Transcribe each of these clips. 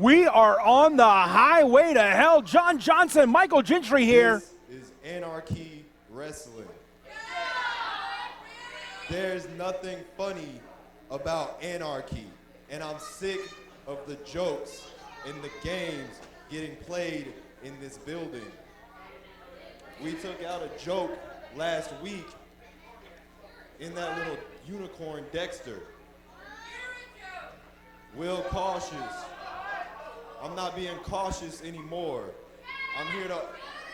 We are on the highway to hell. John Johnson, Michael Gentry here. This is Anarchy Wrestling. There's nothing funny about anarchy, and I'm sick of the jokes and the games getting played in this building. We took out a joke last week in that little unicorn Dexter. Will Kaution. I'm not being cautious anymore. I'm here to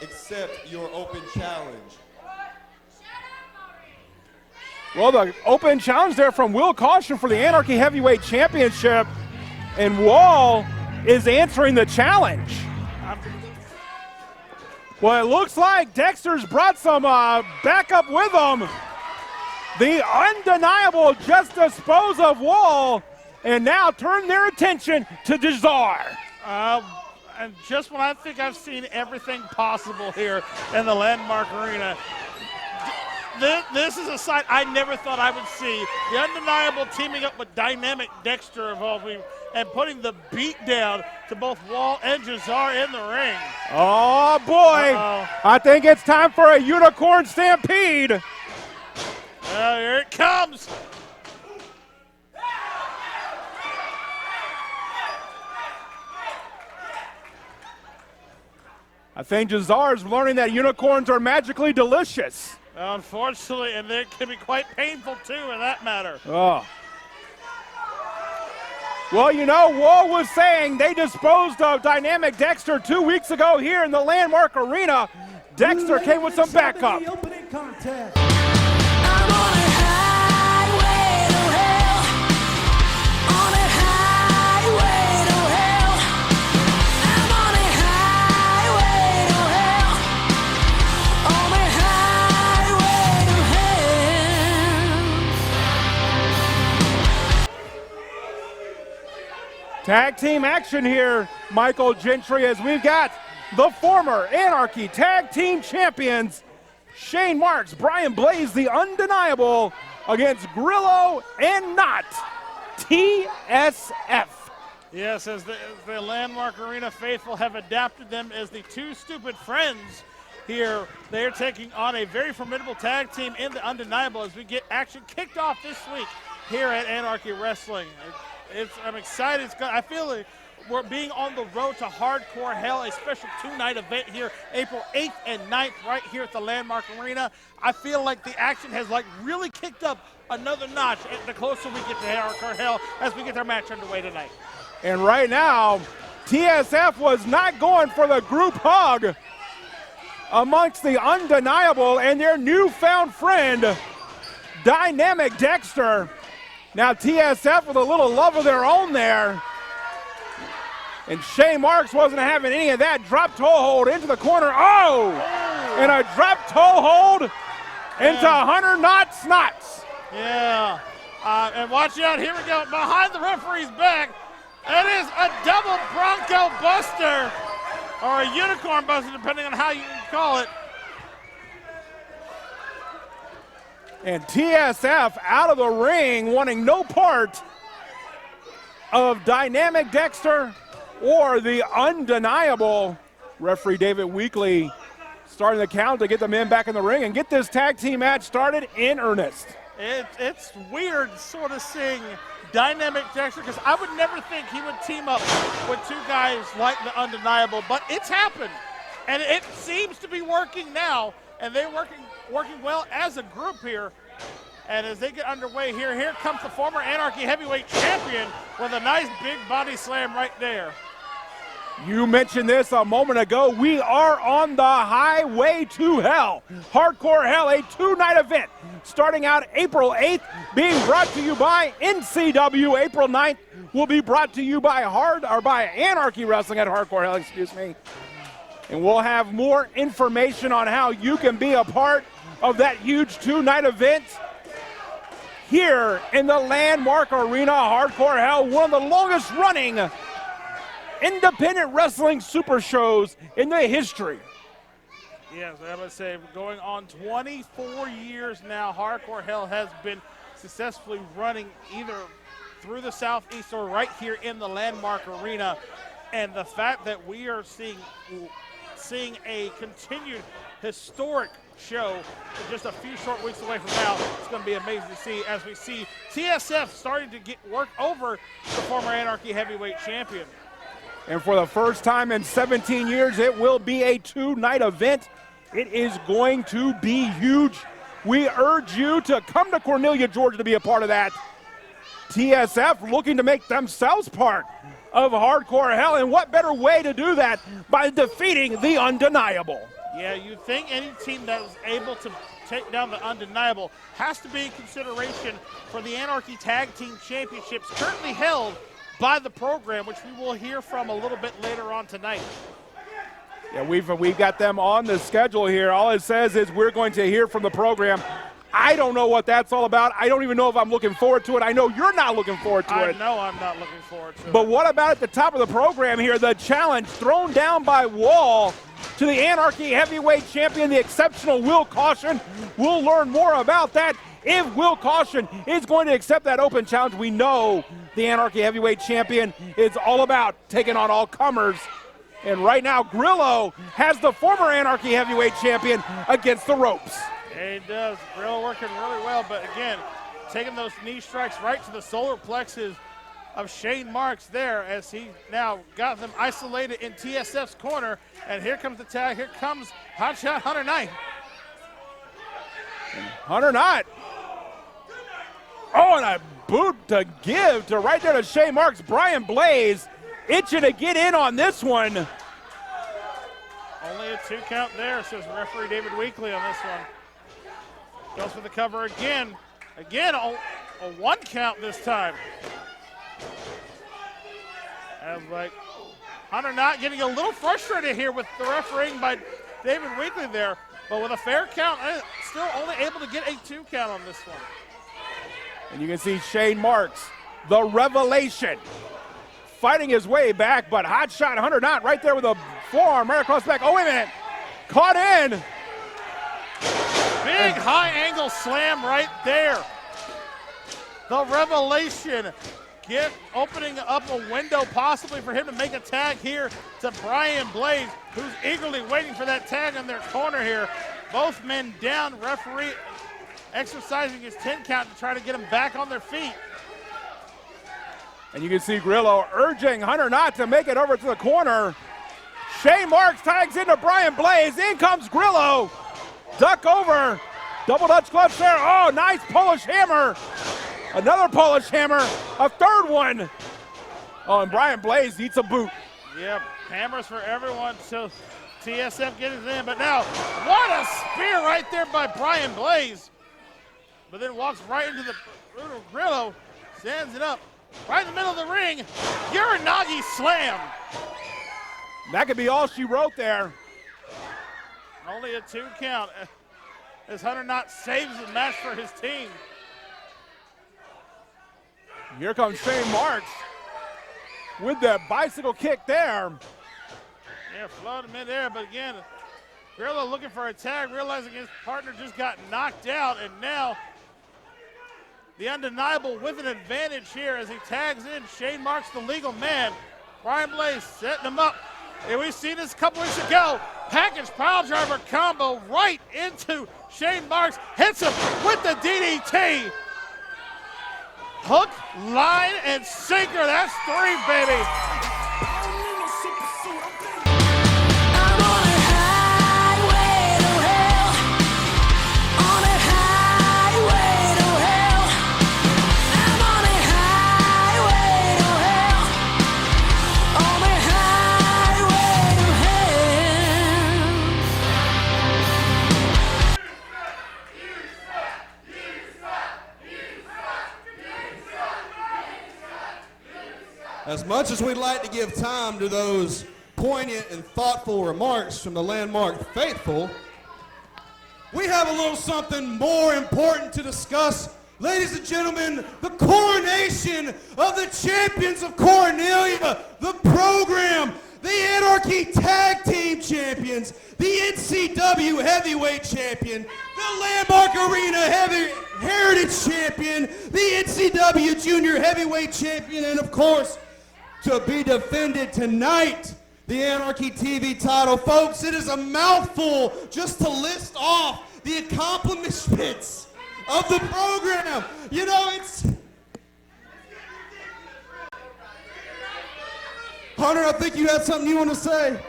accept your open challenge. Well, the open challenge there from Will Kaution for the Anarchy Heavyweight Championship. And Wall is answering the challenge. Well, it looks like Dexter's brought some backup with him. The Undeniable just disposed of Wall and now turn their attention to Geter. And just when I think I've seen everything possible here in the Landmark Arena, this is a sight I never thought I would see. The Undeniable teaming up with Dynamic Dexter evolving and putting the beat down to both Wall and Geter in the ring. Oh, boy. I think it's time for a unicorn stampede. Here it comes. I think Geter's learning that unicorns are magically delicious. Unfortunately, and it can be quite painful too in that matter. Oh. Well, you know, Wall was saying they disposed of Dynamic Dexter 2 weeks ago here in the Landmark Arena. Dexter came with some backup. The opening contest. I'm on a highway to hell. On a highway to hell. I'm on a highway to hell. On a highway to hell. Tag team action here, Michael Gentry, as we've got the former Anarchy Tag Team Champions, Shane Marks, Brian Blaze, the Undeniable, against Grillo and Not, TSF. Yes, as the Landmark Arena faithful have adapted them as the Two Stupid Friends here. They're taking on a very formidable tag team in the Undeniable as we get action kicked off this week here at Anarchy Wrestling. I'm excited. I feel like we're being on the road to Hardcore Hell, a special two-night event here, April 8th and 9th, right here at the Landmark Arena. I feel like the action has really kicked up another notch the closer we get to Hardcore Hell as we get our match underway tonight. And right now, TSF was not going for the group hug amongst the Undeniable and their newfound friend, Dynamic Dexter. Now TSF with a little love of their own there. And Shane Marks wasn't having any of that. Drop toe hold into the corner. Oh! And a drop toe hold into Hunter Knott Snots. Yeah. And watch out. Here we go. Behind the referee's back. It is a double Bronco Buster. Or a Unicorn Buster, depending on how you call it. And TSF out of the ring, wanting no part of Dynamic Dexter or the Undeniable. Referee David Weekley starting the count to get the men back in the ring and get this tag team match started in earnest. It's weird sort of seeing Dynamic Dexter, because I would never think he would team up with two guys like the Undeniable, but it's happened. And it seems to be working now, and they're working well as a group here. And as they get underway here comes the former Anarchy Heavyweight Champion with a nice big body slam right there. You mentioned this a moment ago. We are on the highway to hell. Hardcore Hell, a two-night event starting out April 8th, being brought to you by NCW. April 9th will be brought to you by Anarchy Wrestling at Hardcore Hell, excuse me. And we'll have more information on how you can be a part of that huge two-night event here in the Landmark Arena. Hardcore Hell, one of the longest running independent wrestling super shows in the history. Yes, I would say going on 24 years now, Hardcore Hell has been successfully running either through the Southeast or right here in the Landmark Arena. And the fact that we are seeing a continued historic show just a few short weeks away from now, it's going to be amazing to see as we see TSF starting to get work over the former Anarchy heavyweight champion. And for the first time in 17 years, it will be a 2-night event. It is going to be huge. We urge you to come to Cornelia, Georgia to be a part of that. TSF looking to make themselves part of Hardcore Hell, and what better way to do that by defeating the Undeniable. Yeah, you think any team that is able to take down the Undeniable has to be in consideration for the Anarchy Tag Team Championships currently held by the program, which we will hear from a little bit later on tonight. Yeah, we've got them on the schedule here. All it says is we're going to hear from the program. I don't know what that's all about. I don't even know if I'm looking forward to it. I know you're not looking forward to it. I know I'm not looking forward to it. But what about at the top of the program here, the challenge thrown down by Wall to the Anarchy heavyweight champion, the exceptional Will Kaution. We'll learn more about that if Will Kaution is going to accept that open challenge. We know the Anarchy heavyweight champion is all about taking on all comers. And right now, Grillo has the former Anarchy heavyweight champion against the ropes. He does. Grillo working really well, but again, taking those knee strikes right to the solar plexus of Shane Marks there as he now got them isolated in TSF's corner. And here comes the tag. Here comes Hotshot Hunter Knight. Hunter Knight. Oh, and a boot to give to right there to Shane Marks. Brian Blaze itching to get in on this one. Only a 2 count there, says referee David Weekley on this one. Goes for the cover again. Again, a 1 count this time. And like Hunter not getting a little frustrated here with the refereeing by David Weekley there, but with a fair count, still only able to get a 2 count on this one. And you can see Shane Marks, the revelation, fighting his way back, but hot shot Hunter Knott right there with a forearm right across the back. Oh, wait a minute. Caught in. Big high angle slam right there. The revelation opening up a window possibly for him to make a tag here to Brian Blaze, who's eagerly waiting for that tag in their corner here. Both men down, referee exercising his 10 count to try to get them back on their feet. And you can see Grillo urging Hunter Knott to make it over to the corner. Shane Marks tags into Brian Blaze. In comes Grillo. Duck over. Double Dutch clutch there. Oh, nice Polish hammer. Another Polish hammer. A third one. Oh, and Brian Blaze eats a boot. Yep, hammers for everyone till TSF gets in. But now, what a spear right there by Brian Blaze. But then walks right into the brutal Grillo. Stands it up. Right in the middle of the ring. Uranagi slam. That could be all she wrote there. Only a 2 count as Hunter Knott saves the match for his team. Here comes Shane Marks with the bicycle kick there. Yeah, floated midair, but again, Grillo looking for a tag, realizing his partner just got knocked out, and now the Undeniable with an advantage here as he tags in Shane Marks, the legal man. Brian Blaze setting him up. And we've seen this a couple weeks ago. Package pile driver combo right into Shane Marks. Hits him with the DDT. Hook, line, and sinker. That's 3, baby. I'm on a highway to hell. On a highway to hell. I'm on a highway to hell. On a highway to As much as we'd like to give time to those poignant and thoughtful remarks from the Landmark faithful, we have a little something more important to discuss. Ladies and gentlemen, the coronation of the champions of Cornelia, the program, the Anarchy Tag Team Champions, the NCW Heavyweight Champion, the Landmark Arena Heritage Champion, the NCW Junior Heavyweight Champion, and of course, to be defended tonight. The Anarchy TV title. Folks, it is a mouthful just to list off the accomplishments of the program. You know, it's... Hunter, I think you had something you want to say.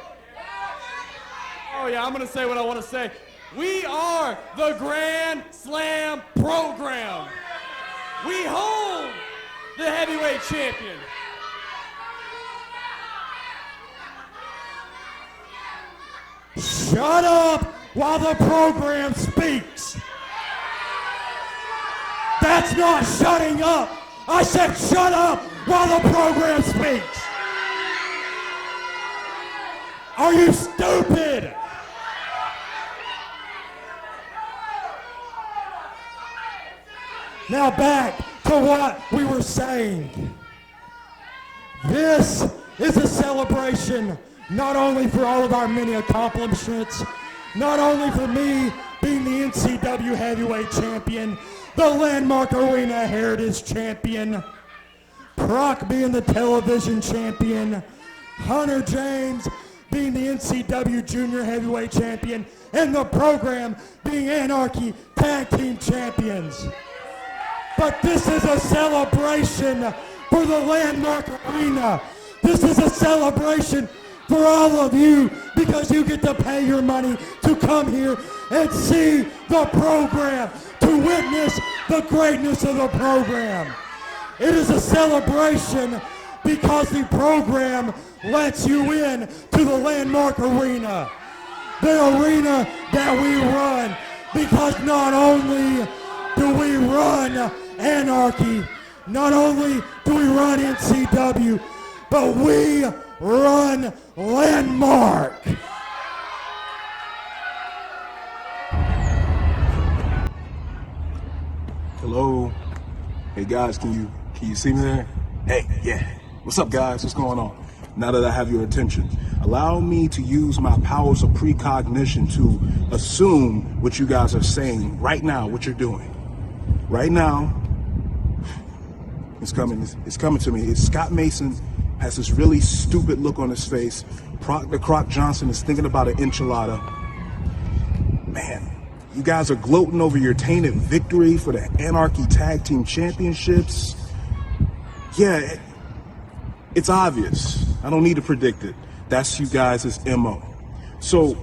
Oh yeah, I'm going to say what I want to say. We are the Grand Slam program. We hold the heavyweight champion. Shut up while the program speaks. That's not shutting up. I said shut up while the program speaks. Are you stupid? Now back to what we were saying. This is a celebration not only for all of our many accomplishments, not only for me being the NCW heavyweight champion, the Landmark Arena Heritage champion, Proc being the television champion, Hunter James being the NCW junior heavyweight champion, and the program being Anarchy Tag Team champions. But this is a celebration for the Landmark Arena. This is a celebration for all of you because you get to pay your money to come here and see the program, to witness the greatness of the program. It is a celebration because the program lets you in to the Landmark Arena. The arena that we run, because not only do we run Anarchy, not only do we run NCW, but we run Landmark. Hello. Hey guys, can you see me there? Hey, yeah. What's up guys? What's going on? Now that I have your attention, allow me to use my powers of precognition to assume what you guys are saying right now, what you're doing. Right now, it's coming to me. It's Scott Mason has this really stupid look on his face. Proc Johnston is thinking about an enchilada. Man, you guys are gloating over your tainted victory for the Anarchy Tag Team Championships. Yeah, it's obvious. I don't need to predict it. That's you guys' MO. So,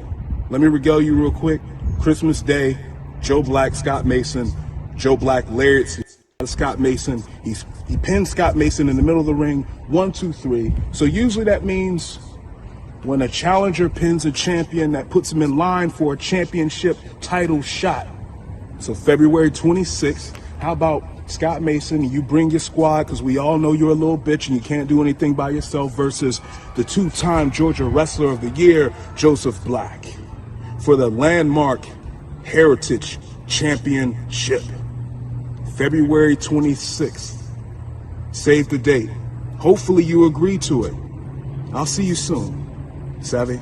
let me regale you real quick. Christmas Day, Joe Black, Scott Mason, Joe Black, Larry, Scott Mason. He pinned Scott Mason in the middle of the ring, 1, 2, 3. So usually that means when a challenger pins a champion, that puts him in line for a championship title shot. So February 26th, how about Scott Mason, you bring your squad, because we all know you're a little bitch and you can't do anything by yourself, versus the 2-time Georgia Wrestler of the Year, Joseph Black, for the Landmark Heritage Championship. February 26th. Save the date. Hopefully you agree to it. I'll see you soon. Savvy?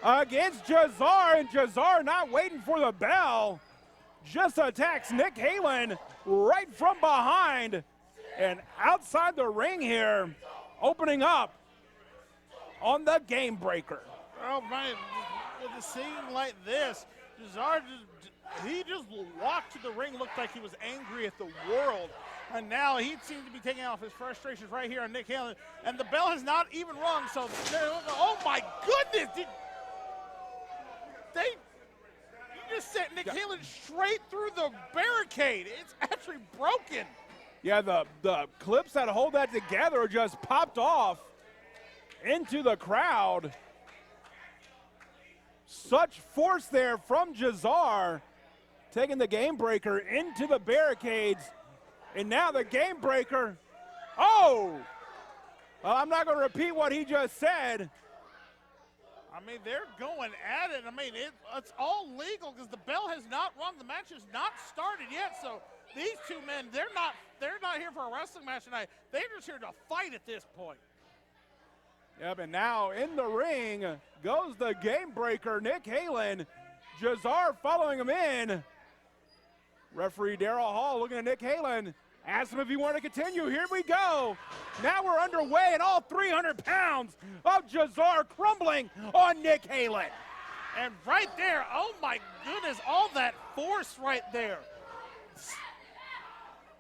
Against Jazar, and Jazar not waiting for the bell, just attacks Nick Halen right from behind and outside the ring here. opening up on the game breaker. Oh, man, with a scene like this, Geter just walked to the ring, looked like he was angry at the world. And now he seems to be taking off his frustrations right here on Nick Halen. And the bell has not even rung, so, oh my goodness! You just sent Nick Halen straight through the barricade. It's actually broken. Yeah, the clips that hold that together just popped off into the crowd. Such force there from Geter, taking the game breaker into the barricades. And now the game breaker, well, I'm not going to repeat what he just said. I mean, they're going at it. I mean, it's all legal because the bell has not rung. The match has not started yet. So these two men, they're not here for a wrestling match tonight. They're just here to fight at this point. Yep, and now in the ring goes the game breaker, Nick Halen. Geter following him in. Referee Daryl Hall looking at Nick Halen. Asked him if he wanted to continue. Here we go. Now we're underway, and all 300 pounds of Geter crumbling on Nick Halen. And right there, oh my goodness, all that force right there.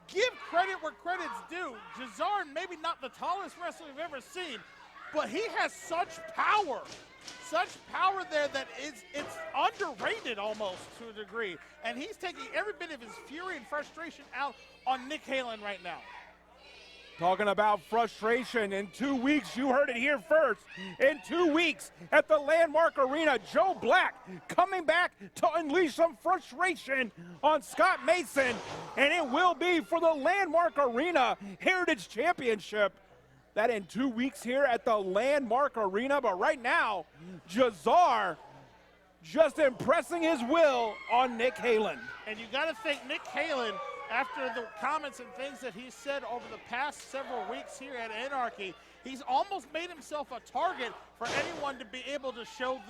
Give credit where credit's due. Geter, maybe not the tallest wrestler we've ever seen, but he has such power there that it's underrated almost to a degree. And he's taking every bit of his fury and frustration out on Nick Halen right now. Talking about frustration, in 2 weeks, you heard it here first. In 2 weeks at the Landmark Arena, Joe Black coming back to unleash some frustration on Scott Mason. And it will be for the Landmark Arena Heritage Championship. That in 2 weeks here at the Landmark Arena. But right now, Geter just impressing his will on Nick Halen. And you got to think Nick Halen, after the comments and things that he said over the past several weeks here at Anarchy, he's almost made himself a target for anyone to be able to show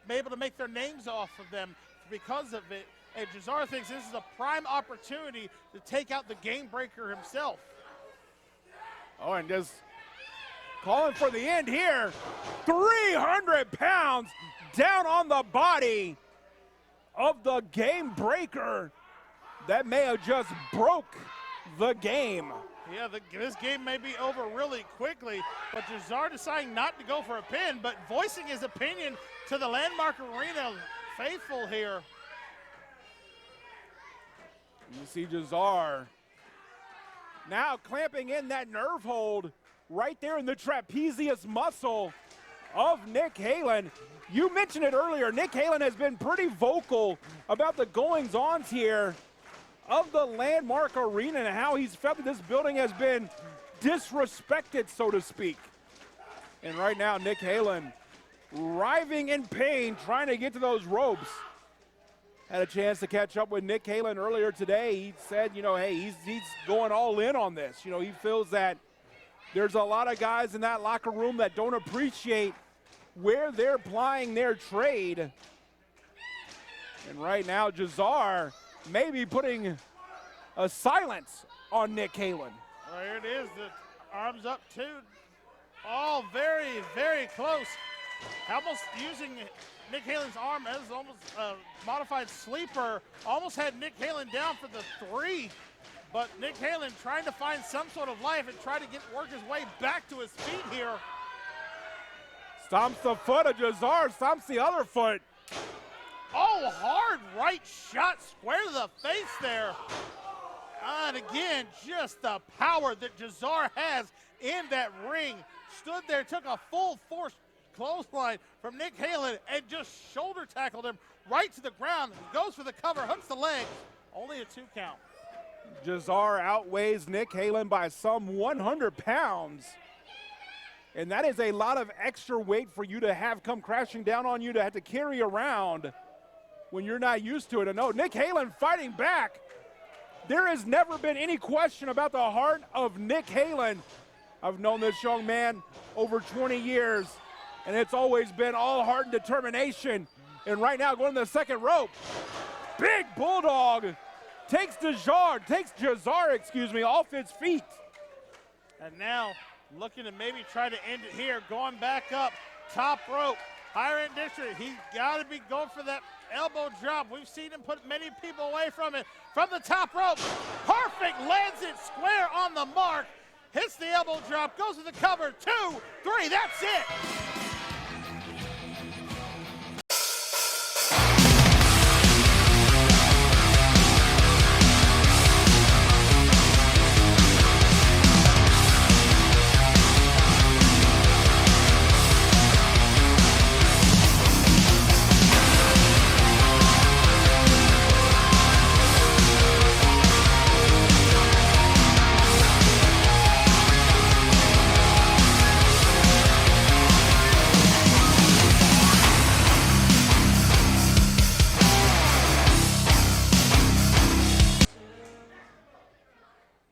be able to make their names off of them because of it. And Geter thinks this is a prime opportunity to take out the game breaker himself. Oh, and just calling for the end here. 300 pounds down on the body of the game breaker. That may have just broke the game. Yeah, this game may be over really quickly, but Geter deciding not to go for a pin, but voicing his opinion to the Landmark Arena faithful here. You see Geter now clamping in that nerve hold right there in the trapezius muscle of Nick Halen. You mentioned it earlier, Nick Halen has been pretty vocal about the goings-ons here of the Landmark Arena and how he's felt that this building has been disrespected, so to speak. And right now, Nick Halen writhing in pain, trying to get to those ropes. Had a chance to catch up with Nick Halen earlier today. He said, hey, he's going all in on this. He feels that there's a lot of guys in that locker room that don't appreciate where they're plying their trade. And right now, Geter may be putting a silence on Nick Halen. Well, here it is, the arms up too. All very, very close. Almost using Nick Halen's arm as almost a modified sleeper. Almost had Nick Halen down for the 3. But Nick Halen trying to find some sort of life and try to work his way back to his feet here. Stomps the foot of Geter, stomps the other foot. Oh, hard right shot square to the face there. And again, just the power that Geter has in that ring. Stood there, took a full force clothesline from Nick Halen and just shoulder tackled him right to the ground. Goes for the cover, hooks the leg. Only a 2 count. Geter outweighs Nick Halen by some 100 pounds. And that is a lot of extra weight for you to have come crashing down on you to have to carry around when you're not used to it. And no, Nick Halen fighting back. There has never been any question about the heart of Nick Halen. I've known this young man over 20 years, and it's always been all heart and determination. And right now, going to the second rope. Big Bulldog takes Geter off his feet. And now looking to maybe try to end it here. Going back up, top rope, higher end district. He's got to be going for that elbow drop. We've seen him put many people away from it. From the top rope, perfect, lands it square on the mark. Hits the elbow drop, goes to the cover, 2, 3, that's it.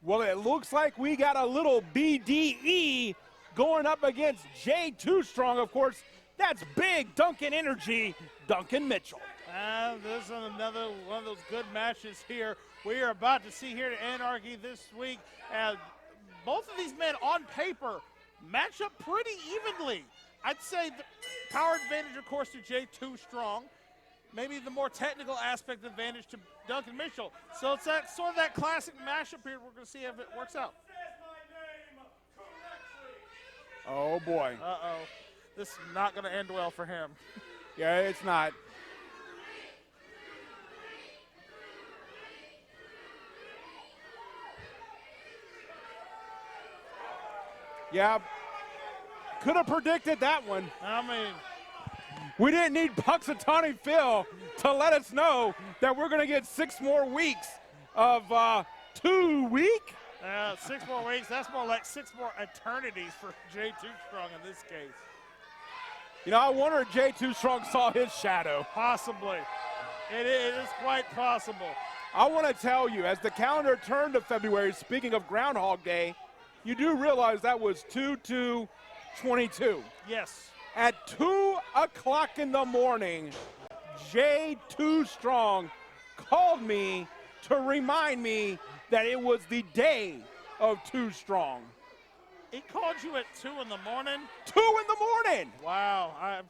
Well, it looks like we got a little BDE going up against Jay Too Strong. Of course, that's big Duncan energy, Duncan Mitchell. This is another one of those good matches here we are about to see here at Anarchy this week. Both of these men on paper match up pretty evenly. I'd say the power advantage, of course, to Jay Too Strong. Maybe the more technical aspect advantage to Duncan Mitchell. So it's that sort of that classic mashup here. We're going to see if it works out. Oh, boy. Uh-oh. This is not going to end well for him. Yeah, it's not. Yeah, could have predicted that one. I mean, we didn't need Puxatawny Phil to let us know that we're going to get 6 more weeks of 2 week. 6 more weeks. That's more like 6 more eternities for Jay Too Strong in this case. You know, I wonder if Jay Too Strong saw his shadow. Possibly. It is quite possible. I want to tell you, as the calendar turned to February, speaking of Groundhog Day, you do realize that was 2/2/22. Yes. At 2 o'clock in the morning, Jay Too Strong called me to remind me that it was the day of Too Strong. He called you at 2 in the morning? 2 in the morning! Wow. I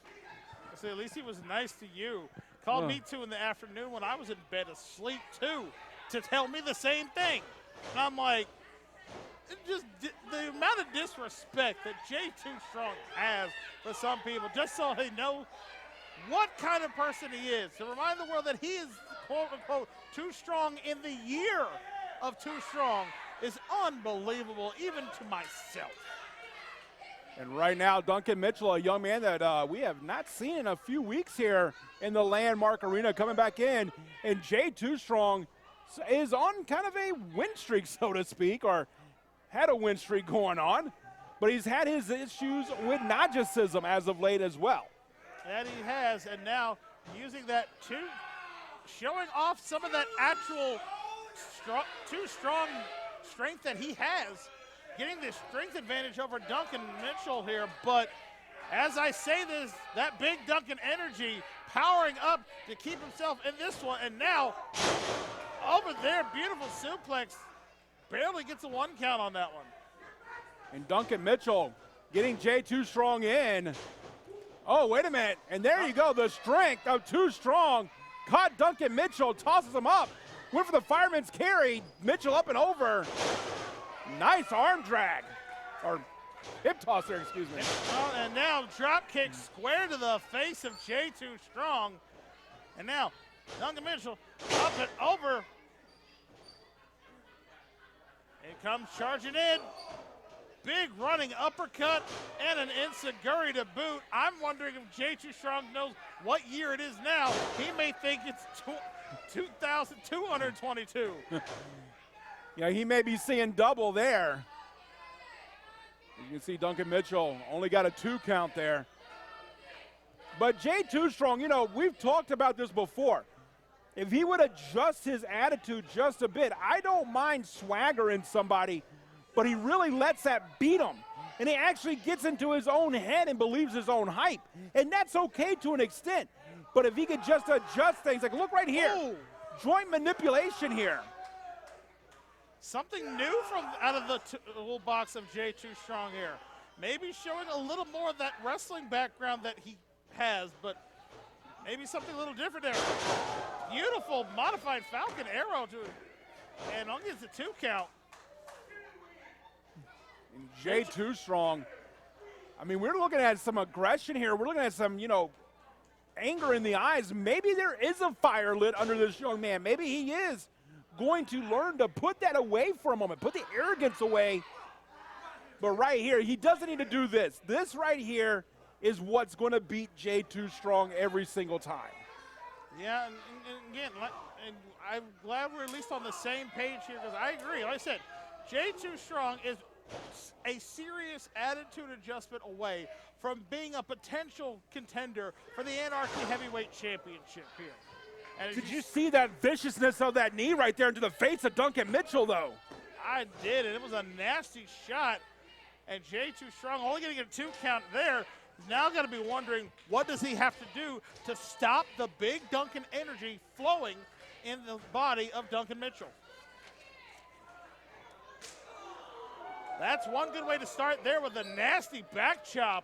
say at least he was nice to you. Called me 2 in the afternoon when I was in bed asleep too to tell me the same thing. And I'm like, just the amount of disrespect that Jay Too Strong has for some people, just so they know what kind of person he is. To remind the world that he is, quote unquote, Too Strong in the year of Too Strong is unbelievable, even to myself. And right now, Duncan Mitchell, a young man that we have not seen in a few weeks here in the Landmark Arena, coming back in. And Jay Too Strong is on kind of a win streak, so to speak, or had a win streak going on, but he's had his issues with narcissism as of late as well. That he has, and now using that showing off some of that actual Too Strong strength that he has, getting the strength advantage over Duncan Mitchell here. But as I say this, that big Duncan energy powering up to keep himself in this one, and now over there, beautiful suplex. Barely gets a 1 count on that one. And Duncan Mitchell getting Jay Too Strong in. Oh, wait a minute. And there you go. The strength of Too Strong caught Duncan Mitchell, tosses him up. Went for the fireman's carry. Mitchell up and over. Nice arm drag. Or hip tosser, excuse me. And now drop kick square to the face of Jay Too Strong. And now Duncan Mitchell up and over. He comes charging in. Big running uppercut and an enziguri to boot. I'm wondering if Jay Too Strong knows what year it is now. He may think it's 2,222. Yeah, he may be seeing double there. You can see Duncan Mitchell only got a 2 count there. But Jay Too Strong, you know, we've talked about this before. If he would adjust his attitude just a bit, I don't mind swaggering somebody, but he really lets that beat him. And he actually gets into his own head and believes his own hype. And that's okay to an extent. But if he could just adjust things, like look right here, joint manipulation here. Something new from out of the toolbox of J2 Strong here. Maybe showing a little more of that wrestling background that he has, but maybe something a little different there. Beautiful modified Falcon arrow and only gets a 2 count. And J2 Strong, I mean, we're looking at some aggression here. We're looking at some, anger in the eyes. Maybe there is a fire lit under this young man. Maybe he is going to learn to put that away for a moment, put the arrogance away. But right here, he doesn't need to do this. This right here is what's going to beat J2 Strong every single time. Yeah, and again, and I'm glad we're at least on the same page here because I agree. Like I said, J2 Strong is a serious attitude adjustment away from being a potential contender for the Anarchy Heavyweight Championship here. And did you see that viciousness of that knee right there into the face of Duncan Mitchell, though? I did, and it was a nasty shot. And J2 Strong only going to get a 2 count there. He's now got to be wondering, what does he have to do to stop the big Duncan energy flowing in the body of Duncan Mitchell? That's one good way to start there with a nasty back chop.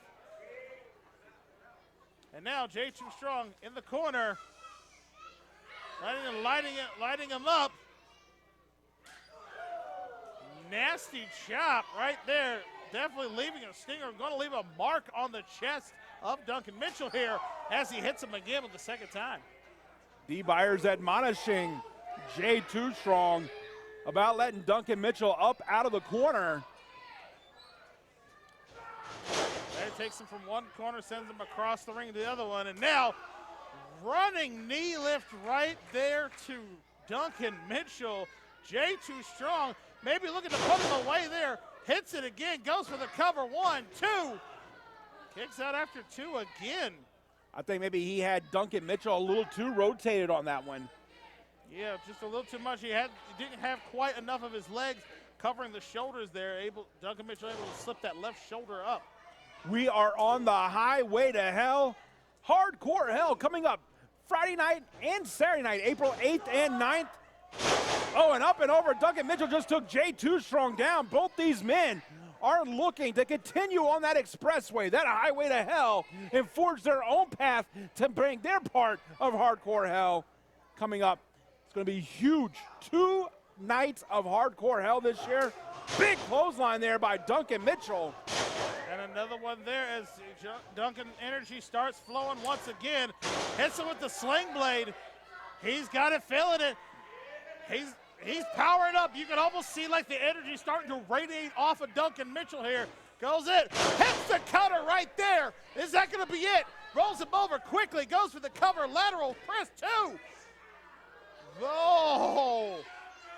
And now J2 Strong in the corner, lighting him up. Nasty chop right there. Definitely leaving a stinger. Going to leave a mark on the chest of Duncan Mitchell here as he hits him again with the second time. D. Byers admonishing J2 Strong about letting Duncan Mitchell up out of the corner. There takes him from one corner, sends him across the ring to the other one, and now running knee lift right there to Duncan Mitchell. J2 Strong maybe looking to put him away there. Hits it again, goes for the cover, 1, 2. Kicks out after 2 again. I think maybe he had Duncan Mitchell a little too rotated on that one. Yeah, just a little too much. He didn't have quite enough of his legs covering the shoulders there. Duncan Mitchell able to slip that left shoulder up. We are on the highway to hell. Hardcore Hell coming up Friday night and Saturday night, April 8th and 9th. Oh, and up and over, Duncan Mitchell just took J2 Strong down. Both these men are looking to continue on that expressway, that highway to hell, and forge their own path to bring their part of Hardcore Hell coming up. It's going to be huge. 2 nights of Hardcore Hell this year. Big clothesline there by Duncan Mitchell. And another one there as Duncan energy starts flowing once again. Hits him with the sling blade. He's got it, feeling it. He's powering up. You can almost see like the energy starting to radiate off of Duncan Mitchell here. Goes in, hits the cutter right there. Is that going to be it? Rolls him over quickly, goes for the cover, lateral press 2. Oh,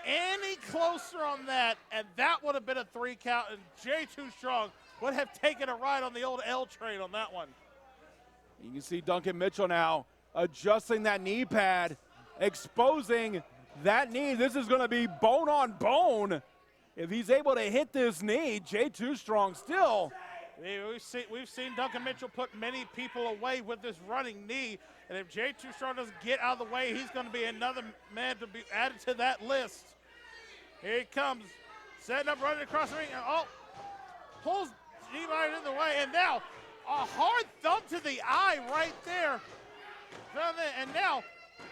any closer on that, and that would have been a 3 count, and J2 Strong would have taken a ride on the old L train on that one. You can see Duncan Mitchell now adjusting that knee pad, exposing that knee. This is going to be bone on bone. If he's able to hit this knee, J2 Strong still. We've seen Duncan Mitchell put many people away with this running knee, and if J2 Strong doesn't get out of the way, he's going to be another man to be added to that list. Here he comes, setting up, running across the ring. Oh, pulls G-Byers in the way, and now a hard thump to the eye right there. And now,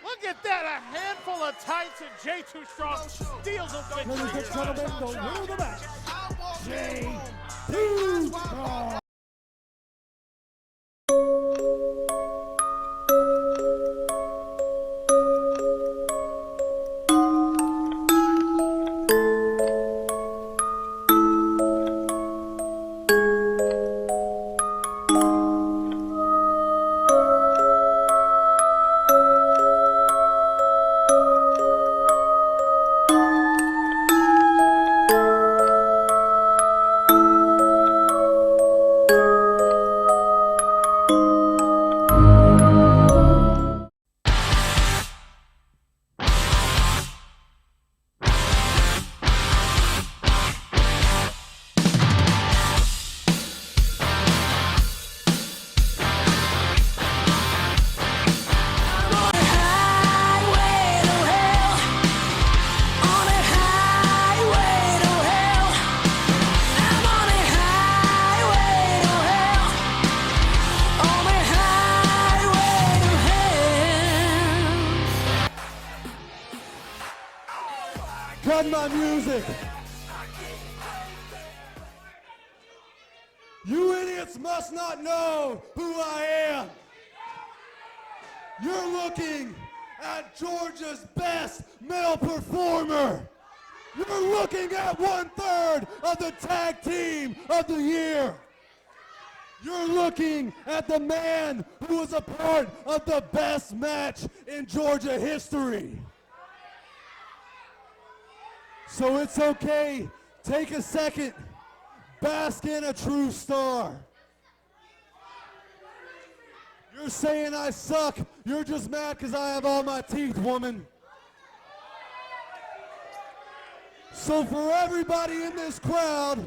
look at that, a handful of tights, and J2 Strong steals a victory. Ladies and gentlemen, the winner of the match, J2 Strong. on my music. You idiots must not know who I am. You're looking at Georgia's best male performer. You're looking at 1/3 of the tag team of the year. You're looking at the man who was a part of the best match in Georgia history. So it's okay. Take a second. Bask in a true star. You're saying I suck. You're just mad because I have all my teeth, woman. So for everybody in this crowd,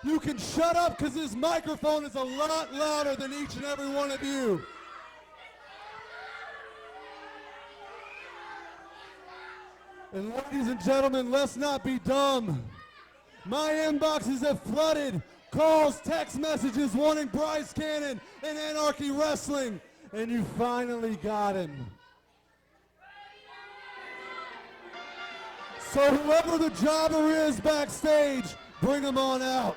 you can shut up because this microphone is a lot louder than each and every one of you. And ladies and gentlemen, let's not be dumb. My inboxes have flooded. Calls, text messages wanting Bryce Cannon and Anarchy Wrestling. And you finally got him. So whoever the jobber is backstage, bring him on out.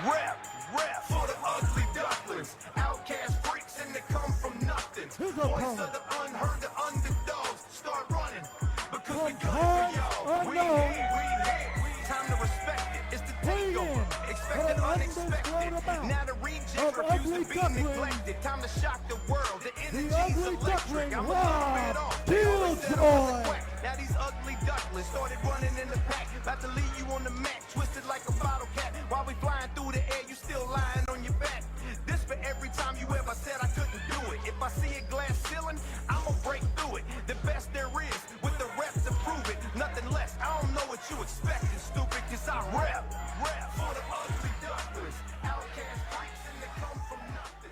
Rep for the ugly ducklings, outcast freaks and they come from nothing. Voice of the unheard, the underdogs start running because we come for y'all. We here. Time to respect it. It's the takeover. Expected unexpected. Now the regions refuse to be neglected. Time to shock the world. The energy's electric. I'm gonna it off. Now these ugly ducklings started running in the pack. About to leave you on the mat, twisted like a bottle cap. While we flying through the air, you still lying on your back. This for every time you ever said I couldn't do it. If I see a glass ceiling, I'ma break through it. The best there is, with the reps to prove it. Nothing less, I don't know what you expected, stupid, cause I rep for the ugly ducklings. Outcast freaks and they come from nothing.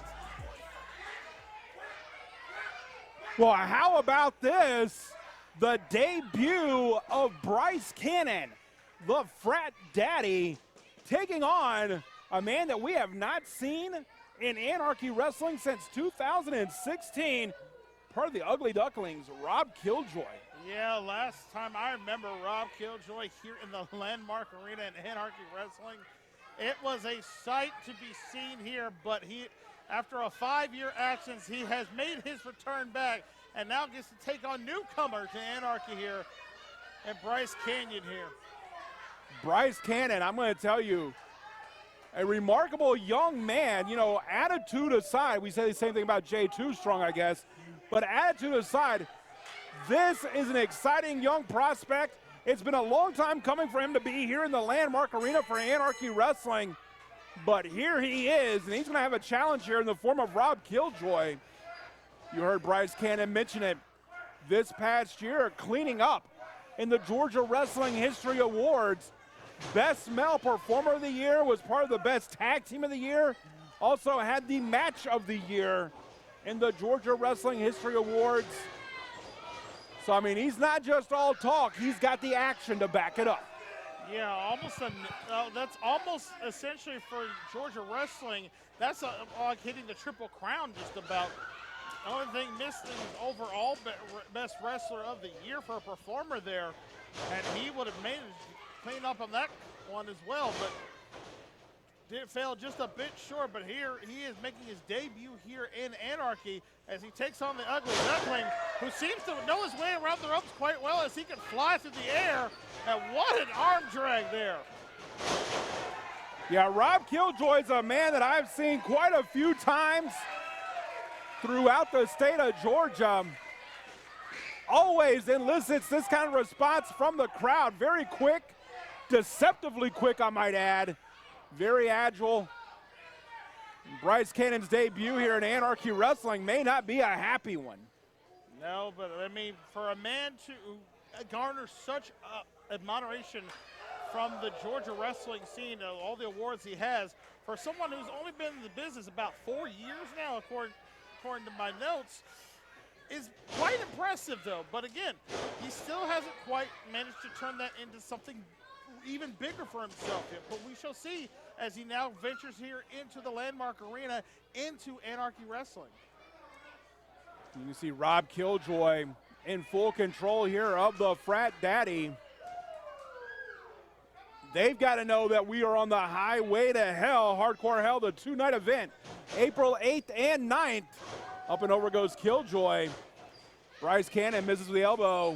Well, how about this? The debut of Bryce Cannon, the frat daddy, taking on a man that we have not seen in Anarchy Wrestling since 2016, part of the Ugly Ducklings, Rob Killjoy. Yeah, last time I remember Rob Killjoy here in the Landmark Arena in Anarchy Wrestling, it was a sight to be seen here, but he, after a 5-year absence, he has made his return back and now gets to take on newcomer to Anarchy here and Bryce Cannon here. Bryce Cannon, I'm going to tell you, a remarkable young man. You know, attitude aside, we say the same thing about Jay Too Strong, I guess, but attitude aside, this is an exciting young prospect. It's been a long time coming for him to be here in the Landmark Arena for Anarchy Wrestling, but here he is, and he's going to have a challenge here in the form of Rob Killjoy. You heard Bryce Cannon mention it this past year, cleaning up in the Georgia Wrestling History Awards. Best Male Performer of the Year, was part of the Best Tag Team of the Year, also had the Match of the Year in the Georgia Wrestling History Awards. So, I mean, he's not just all talk, he's got the action to back it up. Yeah, that's almost essentially for Georgia Wrestling. That's like hitting the Triple Crown just about. The only thing missed is overall best wrestler of the year for a performer there, and he would have managed to clean up on that one as well, but did fail just a bit short. But here he is making his debut here in Anarchy as he takes on the Ugly Duckling, who seems to know his way around the ropes quite well as he can fly through the air. And what an arm drag there. Yeah, Rob Killjoy's a man that I've seen quite a few times throughout the state of Georgia. Always elicits this kind of response from the crowd. Very quick, deceptively quick, I might add. Very agile. Bryce Cannon's debut here in Anarchy Wrestling may not be a happy one. No, but I mean, for a man to garner such admiration from the Georgia wrestling scene, all the awards he has, for someone who's only been in the business about 4 years now, according to my notes, is quite impressive though. But again, he still hasn't quite managed to turn that into something even bigger for himself yet. But we shall see as he now ventures here into the Landmark Arena, into Anarchy Wrestling. You see Rob Killjoy in full control here of the Frat Daddy. They've got to know that we are on the highway to hell. Hardcore Hell, the two-night event, April 8th and 9th. Up and over goes Killjoy. Bryce Cannon misses the elbow,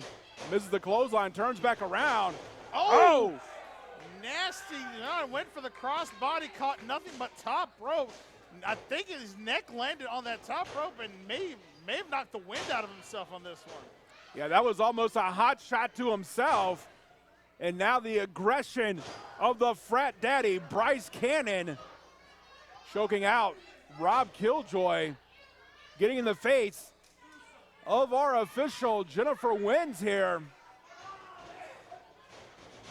misses the clothesline, turns back around. Oh! Nasty. Went for the crossbody, caught nothing but top rope. I think his neck landed on that top rope and may have knocked the wind out of himself on this one. Yeah, that was almost a hot shot to himself. And now the aggression of the Frat Daddy, Bryce Cannon, choking out Rob Killjoy, getting in the face of our official, Jennifer Wins here.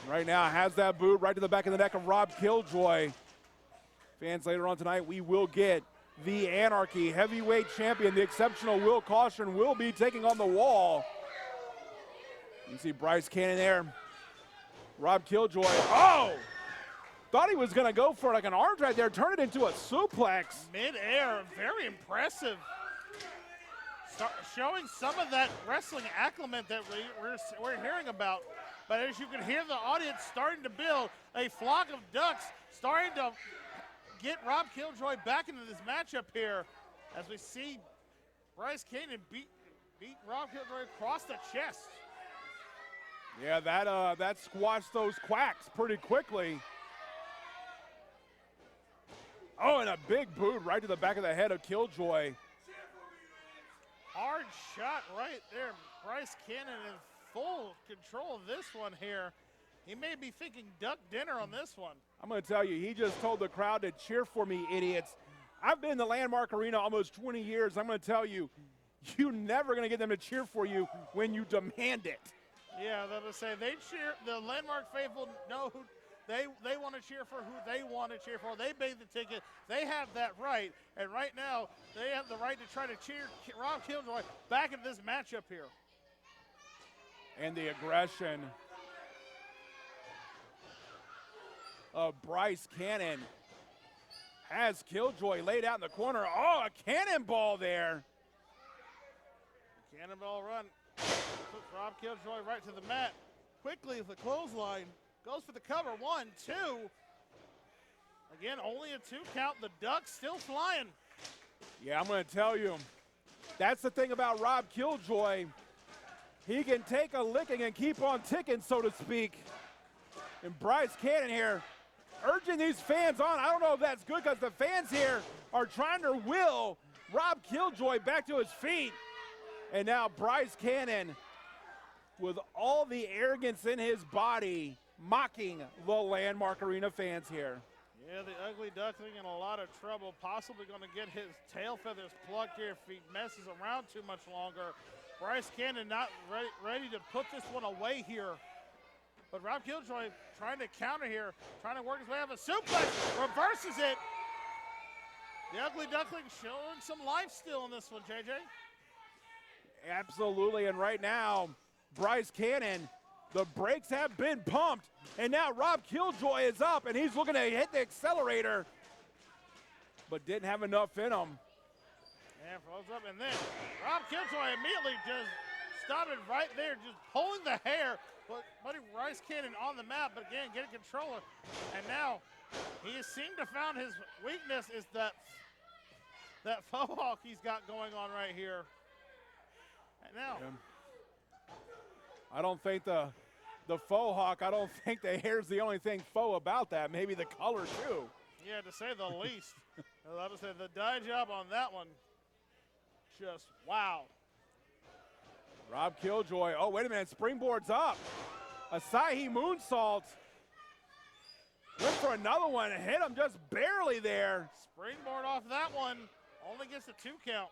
Right now has that boot right to the back of the neck of Rob Killjoy. Fans, later on tonight, we will get the Anarchy heavyweight champion, the exceptional Will Kaution, will be taking on the wall. You see Bryce Cannon there. Rob Killjoy, oh! Thought he was gonna go for like an arm drag there, turn it into a suplex. Mid-air, very impressive. Showing some of that wrestling acclimate that we're hearing about. But as you can hear the audience starting to build, a flock of ducks starting to get Rob Killjoy back into this matchup here as we see Bryce Cannon beat Rob Killjoy across the chest. Yeah, that squashed those quacks pretty quickly. Oh, and a big boot right to the back of the head of Killjoy. Hard shot right there. Bryce Cannon in full control of this one here. He may be thinking duck dinner on this one. I'm going to tell you, he just told the crowd to cheer for me, idiots. I've been in the Landmark Arena almost 20 years. I'm going to tell you, you're never going to get them to cheer for you when you demand it. Yeah, they would say they cheer. The Landmark faithful know who they want to cheer for, who they want to cheer for. They paid the ticket. They have that right. And right now, they have the right to try to cheer Rob Killjoy back into this matchup here. And the aggression of Bryce Cannon has Killjoy laid out in the corner. Oh, a cannonball there. Cannonball run. Puts Rob Killjoy right to the mat. Quickly with the clothesline. Goes for the cover. 1, 2. Again, only a 2 count. The duck's still flying. Yeah, I'm going to tell you, that's the thing about Rob Killjoy. He can take a licking and keep on ticking, so to speak. And Bryce Cannon here urging these fans on. I don't know if that's good because the fans here are trying to will Rob Killjoy back to his feet. And now Bryce Cannon, with all the arrogance in his body, mocking the Landmark Arena fans here. Yeah, the ugly duckling in a lot of trouble, possibly going to get his tail feathers plucked here if he messes around too much longer. Bryce Cannon not ready to put this one away here. But Rob Killjoy trying to counter here, trying to work his way out of a suplex, reverses it. The ugly duckling showing some life still in this one, JJ. Absolutely, and right now, Bryce Cannon, the brakes have been pumped, and now Rob Killjoy is up, and he's looking to hit the accelerator, but didn't have enough in him. And throws up, and then Rob Killjoy immediately just stopped it right there, just pulling the hair, putting Bryce Cannon on the mat, but again, getting controller. And now he seemed to found his weakness is that faux hawk he's got going on right here. And now. I don't think the faux hawk, I don't think the hair's the only thing faux about that. Maybe the color too. Yeah, to say the least. I would say the dye job on that one, just wow. Rob Killjoy, oh wait a minute, springboard's up. Asahi moonsault. Went for another one, hit him just barely there. Springboard off that one, only gets a 2 count.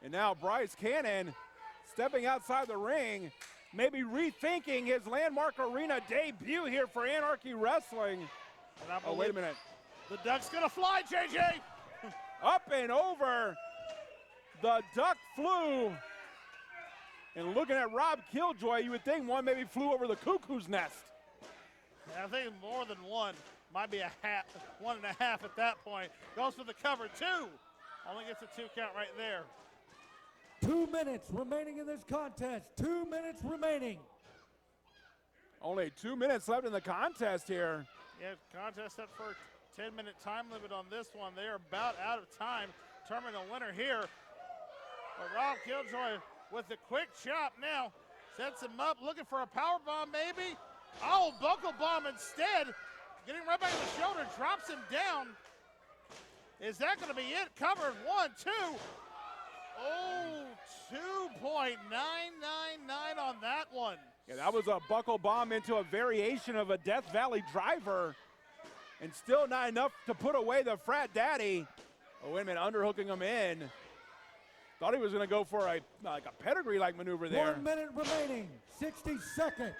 And now Bryce Cannon stepping outside the ring, maybe rethinking his Landmark Arena debut here for Anarchy Wrestling. Oh, wait a minute. The duck's gonna fly, JJ. Up and over. The duck flew. And looking at Rob Killjoy, you would think one maybe flew over the cuckoo's nest. I think more than one. Might be a 1.5 at that point. Goes for the cover, 2. Only gets a 2 count right there. 2 minutes remaining in this contest. 2 minutes remaining. Only 2 minutes left in the contest here. Yeah, contest set for a 10-minute time limit on this one. They are about out of time. Determine a winner here. But Rob Killjoy with the quick chop now. Sets him up, looking for a power bomb maybe. Oh, buckle bomb instead. Getting right back to the shoulder, drops him down. Is that going to be it? Covered, 1, 2. Oh, 2.999 on that one. Yeah, that was a buckle bomb into a variation of a Death Valley driver. And still not enough to put away the Frat Daddy. Oh, wait a minute, underhooking him in. Thought he was going to go for a pedigree-like maneuver there. 1 minute remaining, 60 seconds.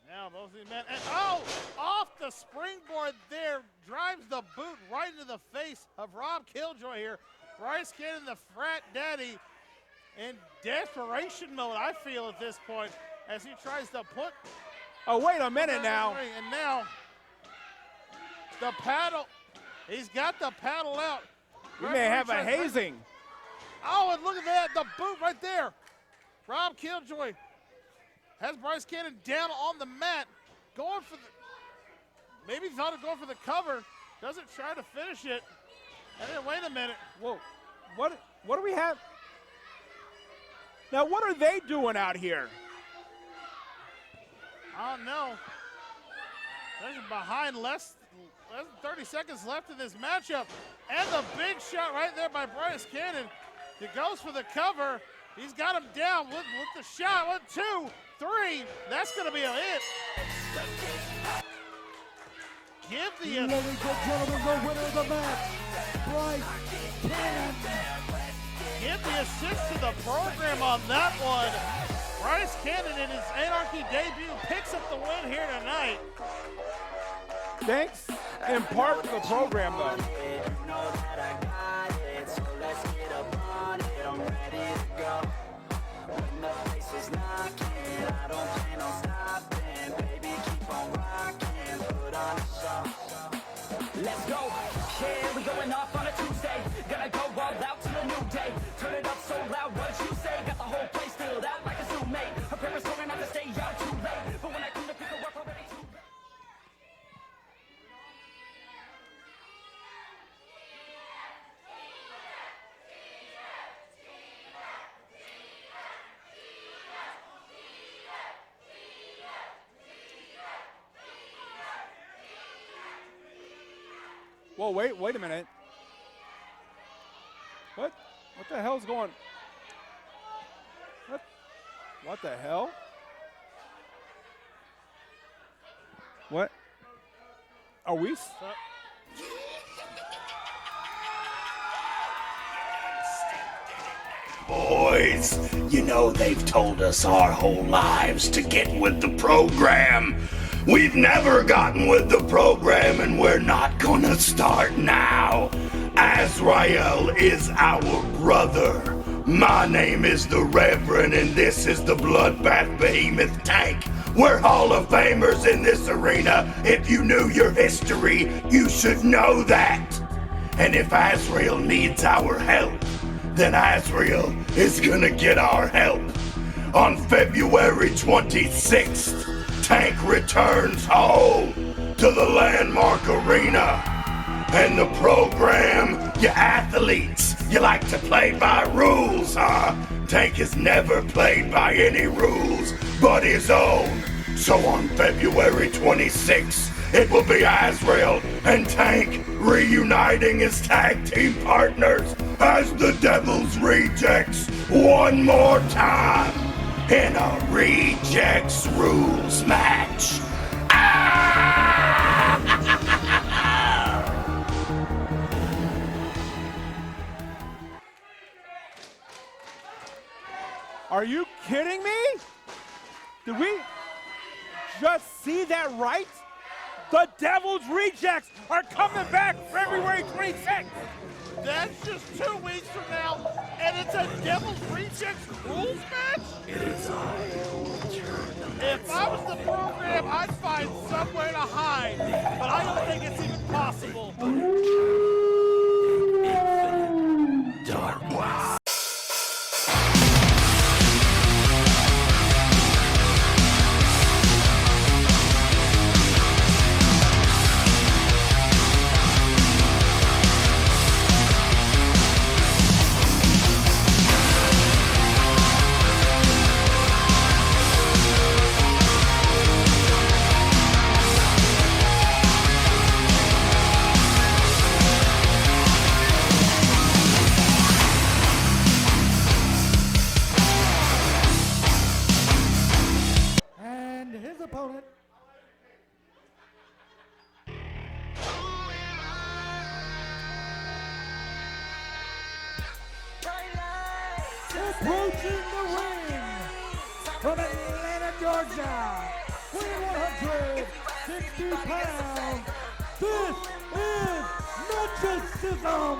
Now both of these men, and oh, off the springboard there, drives the boot right into the face of Rob Killjoy here. Bryce Cannon, the Frat Daddy, in desperation mode, I feel at this point, as he tries to put. Oh, wait a minute now. And now, the paddle, he's got the paddle out. We may have a hazing. Oh, and look at that, the boot right there. Rob Killjoy has Bryce Cannon down on the mat, going for the, maybe thought of going for the cover, doesn't try to finish it. And then wait a minute. Whoa, what do we have? Now what are they doing out here? I don't know. They're behind less than 30 seconds left in this matchup. And the big shot right there by Bryce Cannon. He goes for the cover. He's got him down with the shot. 1, 2, 3. That's going to be a hit. Give the Ladies and gentlemen, the winner of the match, Bryce Cannon. Give the assist to the program on that one. Bryce Cannon in his Anarchy debut picks up the win here tonight. Thanks in part to the program, though. Let's go. Yeah, we going off on a Tuesday. Gonna go all out to a new day. Turn it up so loud, what you say? Got the whole place filled out like a Zoom mate. Her parents told her not to stay out too late. But when I come to pick her up, already too late. Whoa, wait a minute. What the hell's going? What the hell? What? Are we? Boys, you know they've told us our whole lives to get with the program. We've never gotten with the program, and we're not gonna start now. Azrael is our brother. My name is the Reverend, and this is the Bloodbath Behemoth Tank. We're Hall of Famers in this arena. If you knew your history, you should know that. And if Azrael needs our help, then Azrael is gonna get our help. On February 26th, Tank returns home to the Landmark Arena. And the program, you athletes, you like to play by rules, huh? Tank has never played by any rules but his own. So on February 26th, it will be Azrael and Tank reuniting as tag team partners as the Devil's Rejects one more time in a Rejects rules match. Are you kidding me? Did we just see that right? The Devil's Rejects are coming back February 26th. That's just 2 weeks from now, and it's a Devil's Rejects rules match? It If I was the program, I'd find somewhere to hide, but I don't think it's even possible. And his opponent, approaching the ring from Atlanta, Georgia, 160 pounds, this is Majestism.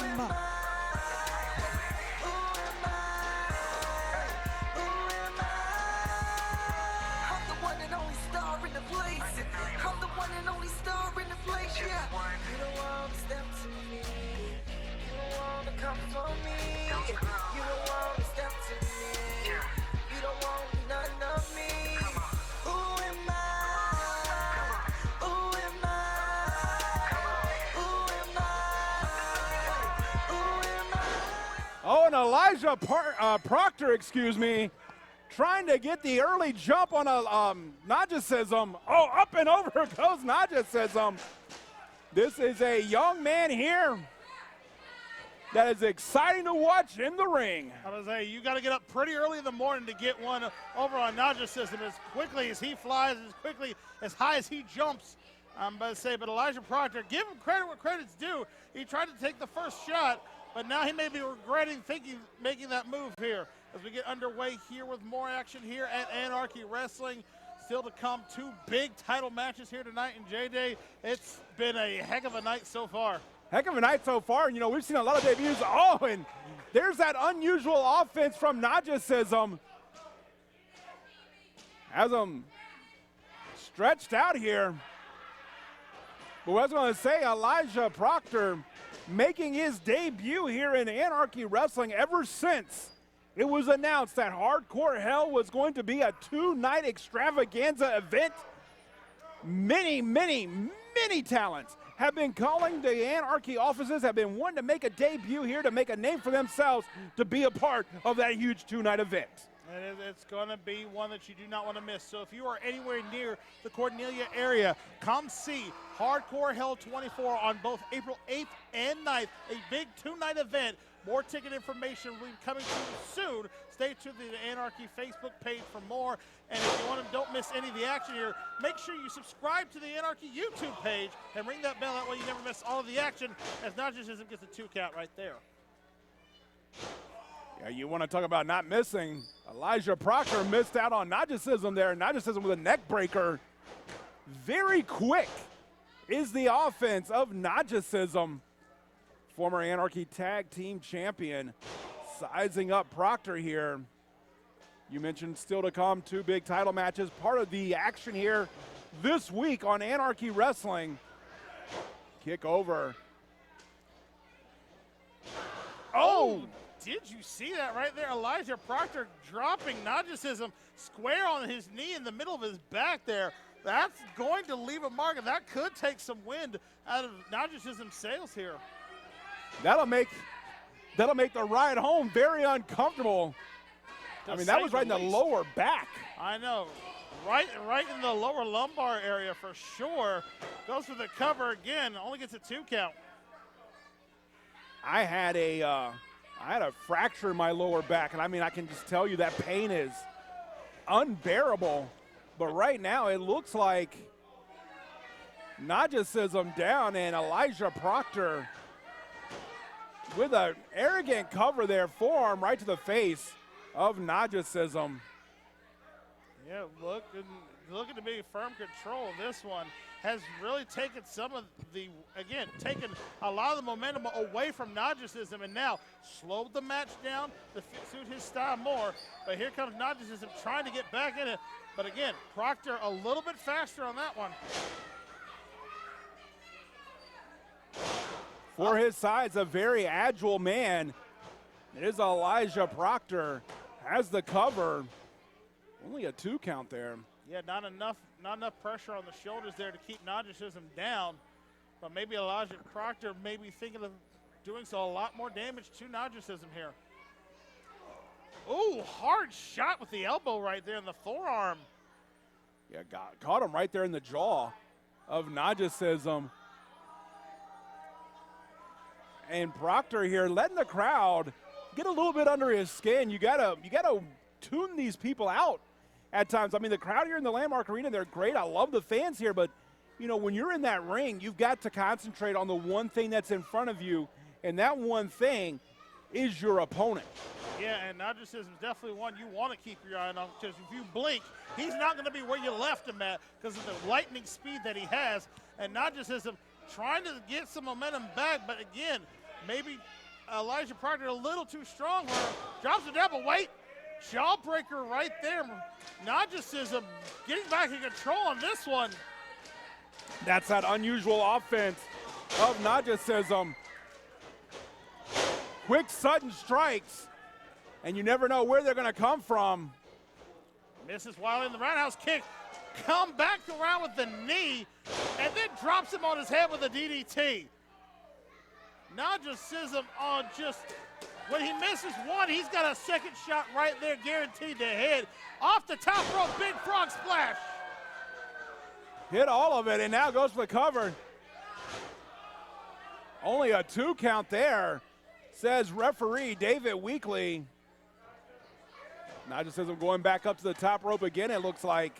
Oh, and Elijah Proctor, trying to get the early jump on a Najicism. Oh, up and over goes Najicism. This is a young man here that is exciting to watch in the ring. I was saying, you got to get up pretty early in the morning to get one over on Najicism as quickly as he flies, as quickly, as high as he jumps. I'm about to say, but Elijah Proctor, give him credit where credit's due. He tried to take the first shot, but now he may be regretting making that move here. As we get underway here with more action here at Anarchy Wrestling. Still to come, 2 big title matches here tonight in J-Day. It's been a heck of a night so far. Heck of a night so far, and we've seen a lot of debuts. Oh, and there's that unusual offense from Najicism. Has him stretched out here. But what I was going to say, Elijah Proctor making his debut here in Anarchy Wrestling ever since it was announced that Hardcore Hell was going to be a 2-night extravaganza event. Many talents have been calling the Anarchy offices, have been wanting to make a debut here to make a name for themselves to be a part of that huge 2-night event. And it's going to be one that you do not want to miss. So if you are anywhere near the Cornelia area, come see Hardcore Hell 24 on both April 8th and 9th, a big 2-night event. More ticket information will be coming to you soon. Stay tuned to the Anarchy Facebook page for more. And if you don't miss any of the action here, make sure you subscribe to the Anarchy YouTube page and ring that bell. That way you never miss all of the action, as Najicism gets a 2 count right there. Yeah, you want to talk about not missing. Elijah Proctor missed out on Najicism there. Najicism with a neck breaker. Very quick is the offense of Najicism. Former Anarchy Tag Team Champion, sizing up Proctor here. You mentioned still to come 2 big title matches. Part of the action here this week on Anarchy Wrestling. Kick over. Oh, did you see that right there? Elijah Proctor dropping Najicism square on his knee in the middle of his back there. That's going to leave a mark, and that could take some wind out of Najicism's sails here. That'll make the ride home very uncomfortable. I mean, that was right in the lower back. I know. Right in the lower lumbar area for sure. Goes for the cover again. Only gets a 2 count. I had a fracture in my lower back, and I mean, I can just tell you that pain is unbearable. But right now, it looks like Najicism down, and Elijah Proctor with an arrogant cover there, forearm right to the face of Najicism. Yeah, looking to be firm control of this one. Has really taken some of the, again, taken a lot of the momentum away from Nagicism and now slowed the match down to suit his style more. But here comes Nagicism trying to get back in it. But again, Proctor a little bit faster on that one. For his size, a very agile man. It is Elijah Proctor. Has the cover. Only a 2 count there. Yeah, not enough pressure on the shoulders there to keep Nagicism down. But maybe Elijah Proctor may be thinking of doing so a lot more damage to Nagicism here. Ooh, hard shot with the elbow right there in the forearm. Yeah, caught him right there in the jaw of Nagicism. And Proctor here letting the crowd get a little bit under his skin. You gotta tune these people out at times. I mean, the crowd here in the Landmark Arena, they're great. I love the fans here, but you know, when you're in that ring, you've got to concentrate on the one thing that's in front of you, and that one thing is your opponent. Yeah, and Nagicism is definitely one you want to keep your eye on, because if you blink, he's not going to be where you left him at because of the lightning speed that he has. And Nagicism trying to get some momentum back, but again, maybe Elijah Proctor a little too strong. Drops it down, but wait, jawbreaker right there. Nagicism getting back in control on this one. That's that unusual offense of Nagicism. Quick, sudden strikes, and you never know where they're going to come from. Misses while in the roundhouse kick. Come back around with the knee, and then drops him on his head with a DDT. Nagicism on just, when he misses one, he's got a second shot right there guaranteed to hit. Off the top rope, big frog splash. Hit all of it, and now goes for the cover. Only a 2 count there, says referee David Weekley. Nagicism going back up to the top rope again, it looks like.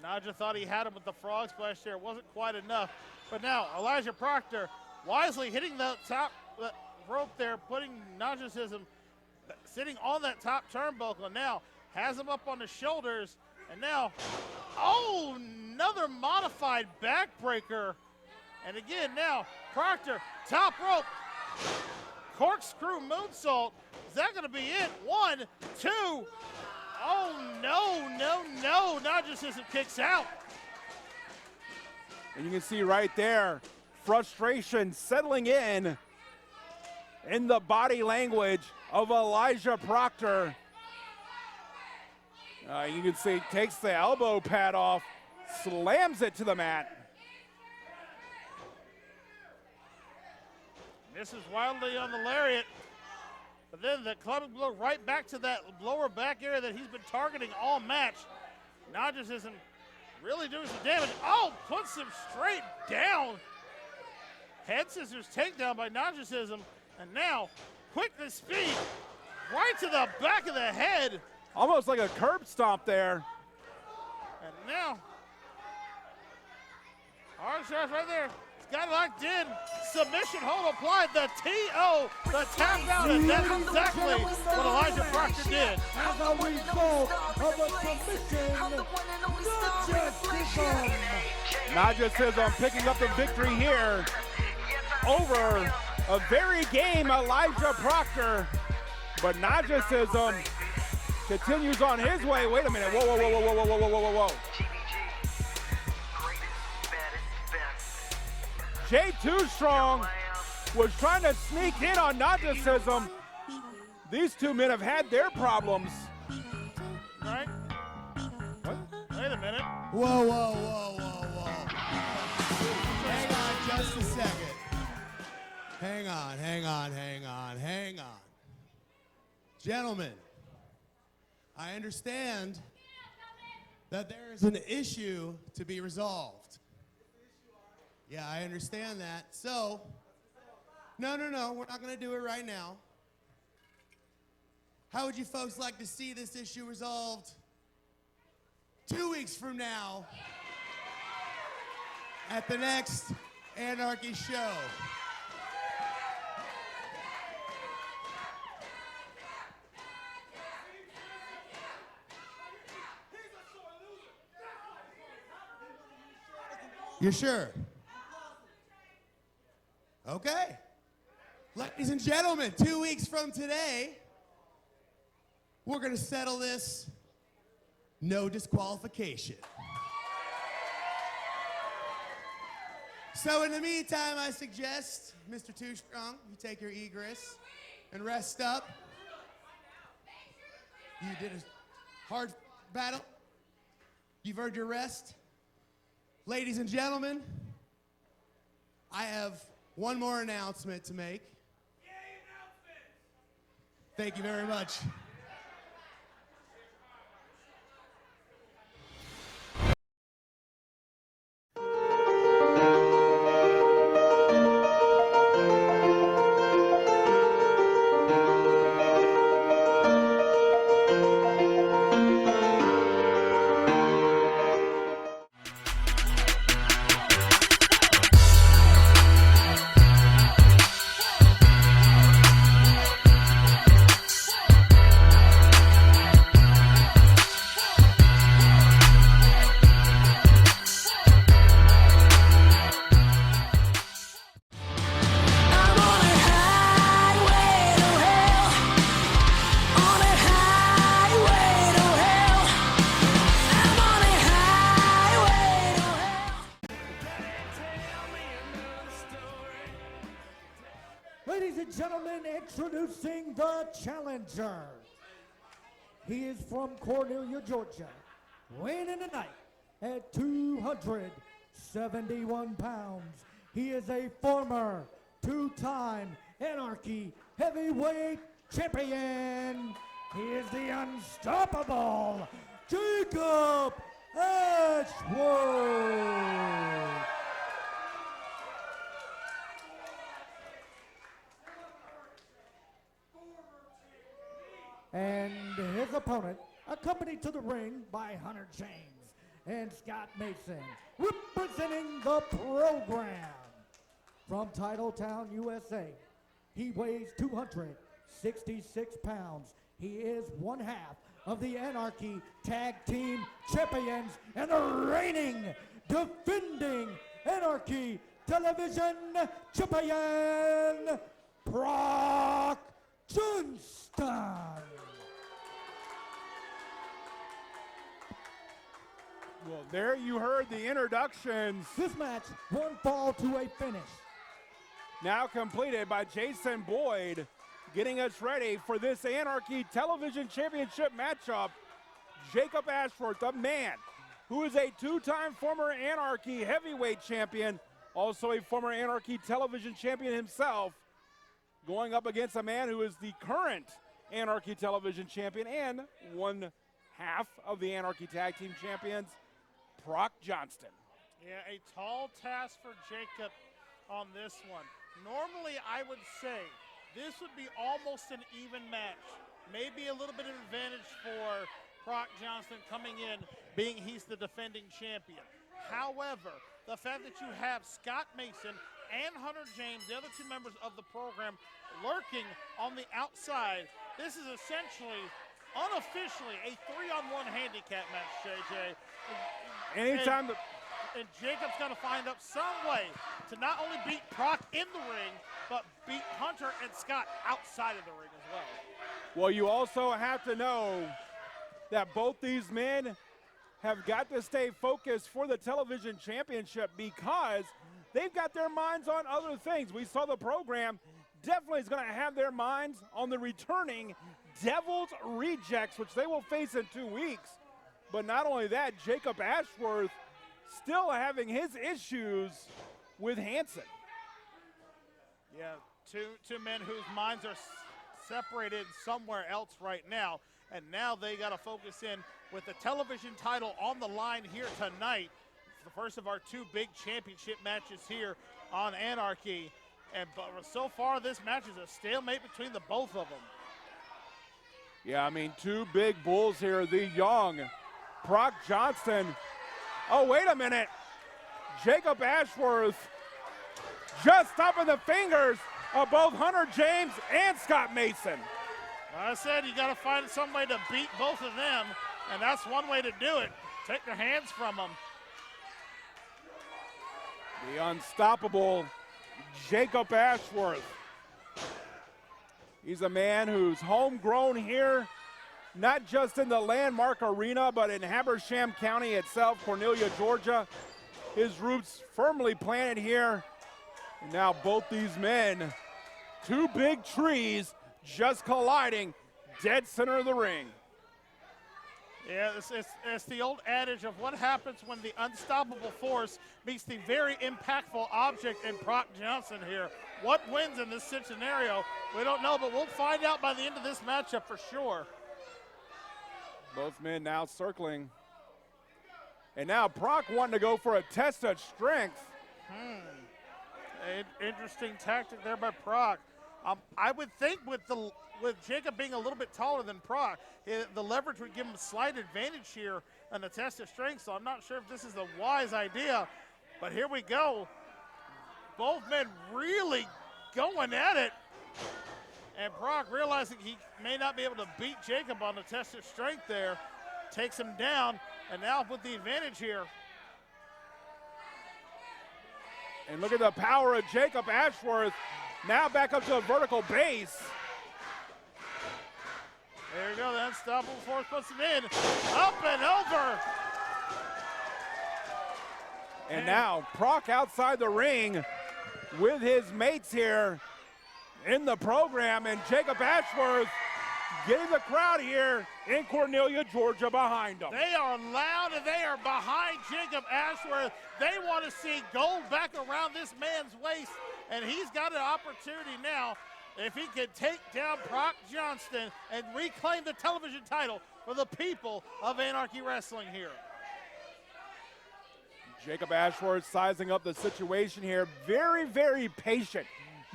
Naja thought he had him with the frog splash there. It wasn't quite enough. But now, Elijah Proctor wisely hitting the top rope there, putting Nagicism sitting on that top turnbuckle. Now has him up on the shoulders. And now, oh, another modified backbreaker. And again, now, Proctor, top rope, corkscrew moonsault. Is that going to be it? 1, 2. Oh, no. Nagicism kicks out. And you can see right there, frustration settling in the body language of Elijah Proctor. You can see takes the elbow pad off, slams it to the mat. Misses wildly on the lariat. But then the clubbing blow right back to that lower back area that he's been targeting all match. Nagicism really doing some damage. Oh, puts him straight down. Head scissors takedown by Nagicism. And now, quickness speed, right to the back of the head. Almost like a curb stomp there. And now, hard shots right there. He's got it locked in. Submission hold applied. The TO, the tap out, and that's exactly what Elijah Proctor did. As a result of a submission, Nagicism picking up the victory here over a very game Elijah Proctor. But Nagicism continues on his way. Wait a minute. Whoa. Jay Too Strong was trying to sneak in on Nagicism. These two men have had their problems. Right? What? Wait a minute. Whoa. Hang on just a second. Hang on. Gentlemen, I understand that there is an issue to be resolved. Yeah, I understand that. So, no, we're not going to do it right now. How would you folks like to see this issue resolved 2 weeks from now at the next Anarchy show? You sure? Okay. Ladies and gentlemen, 2 weeks from today, we're going to settle this. No disqualification. So in the meantime, I suggest, Mr. Too Strong, you take your egress and rest up. You did a hard battle. You've earned your rest. Ladies and gentlemen, I have one more announcement to make. Thank you very much. Ladies and gentlemen, introducing the challenger. He is from Cornelia, Georgia, weighing in tonight at 271 pounds. He is a former two-time Anarchy heavyweight champion. He is the unstoppable Jacob Ashworth. And his opponent, accompanied to the ring by Hunter James and Scott Mason, representing the program. From Titletown, USA, he weighs 266 pounds. He is one half of the Anarchy Tag Team Champions and the reigning, defending Anarchy Television Champion, Proc Johnston. Well, there you heard the introductions. This match won't fall to a finish. Now completed by Jason Boyd, getting us ready for this Anarchy Television Championship matchup. Jacob Ashworth, a man who is a two-time former Anarchy heavyweight champion, also a former Anarchy Television champion himself, going up against a man who is the current Anarchy Television champion and one half of the Anarchy Tag Team Champions, Proc Johnston. Yeah, a tall task for Jacob on this one. Normally, I would say this would be almost an even match. Maybe a little bit of advantage for Proc Johnston coming in, being he's the defending champion. However, the fact that you have Scott Mason and Hunter James, the other two members of the program, lurking on the outside, this is essentially, unofficially, a 3-on-1 handicap match, JJ. Anytime and Jacob's got to find up some way to not only beat Proc in the ring, but beat Hunter and Scott outside of the ring as well. Well, you also have to know that both these men have got to stay focused for the television championship because they've got their minds on other things. We saw the program definitely is going to have their minds on the returning Devil's Rejects, which they will face in 2 weeks. But not only that, Jacob Ashworth still having his issues with Hanson. Yeah, two men whose minds are separated somewhere else right now, and now they got to focus in with the television title on the line here tonight. It's the first of our two big championship matches here on Anarchy, and so far this match is a stalemate between the both of them. Yeah, I mean, two big bulls here, the young Proc Johnston. Oh, wait a minute. Jacob Ashworth just stopping the fingers of both Hunter James and Scott Mason. I said you got to find some way to beat both of them, and that's one way to do it. Take their hands from them. The unstoppable Jacob Ashworth. He's a man who's homegrown here, not just in the Landmark Arena, but in Habersham County itself, Cornelia, Georgia. His roots firmly planted here. And now both these men, two big trees just colliding dead center of the ring. Yeah, it's the old adage of what happens when the unstoppable force meets the very impactful object in Proc Johnston here. What wins in this scenario? We don't know, but we'll find out by the end of this matchup for sure. Both men now circling. And now Proc wanting to go for a test of strength. Interesting tactic there by Proc. I would think with Jacob being a little bit taller than Proc, the leverage would give him a slight advantage here on the test of strength, so I'm not sure if this is a wise idea. But here we go. Both men really going at it. And Proc, realizing he may not be able to beat Jacob on the test of strength there, takes him down, and now with the advantage here. And look at the power of Jacob Ashworth. Now back up to a vertical base. There you go, the unstoppable force puts him in. Up and over. And now Proc outside the ring with his mates here in the program. And Jacob Ashworth getting the crowd here in Cornelia, Georgia behind him. They are loud and they are behind Jacob Ashworth. They want to see gold back around this man's waist. And he's got an opportunity now if he can take down Proc Johnston and reclaim the television title for the people of Anarchy Wrestling here. Jacob Ashworth sizing up the situation here. Very, very patient.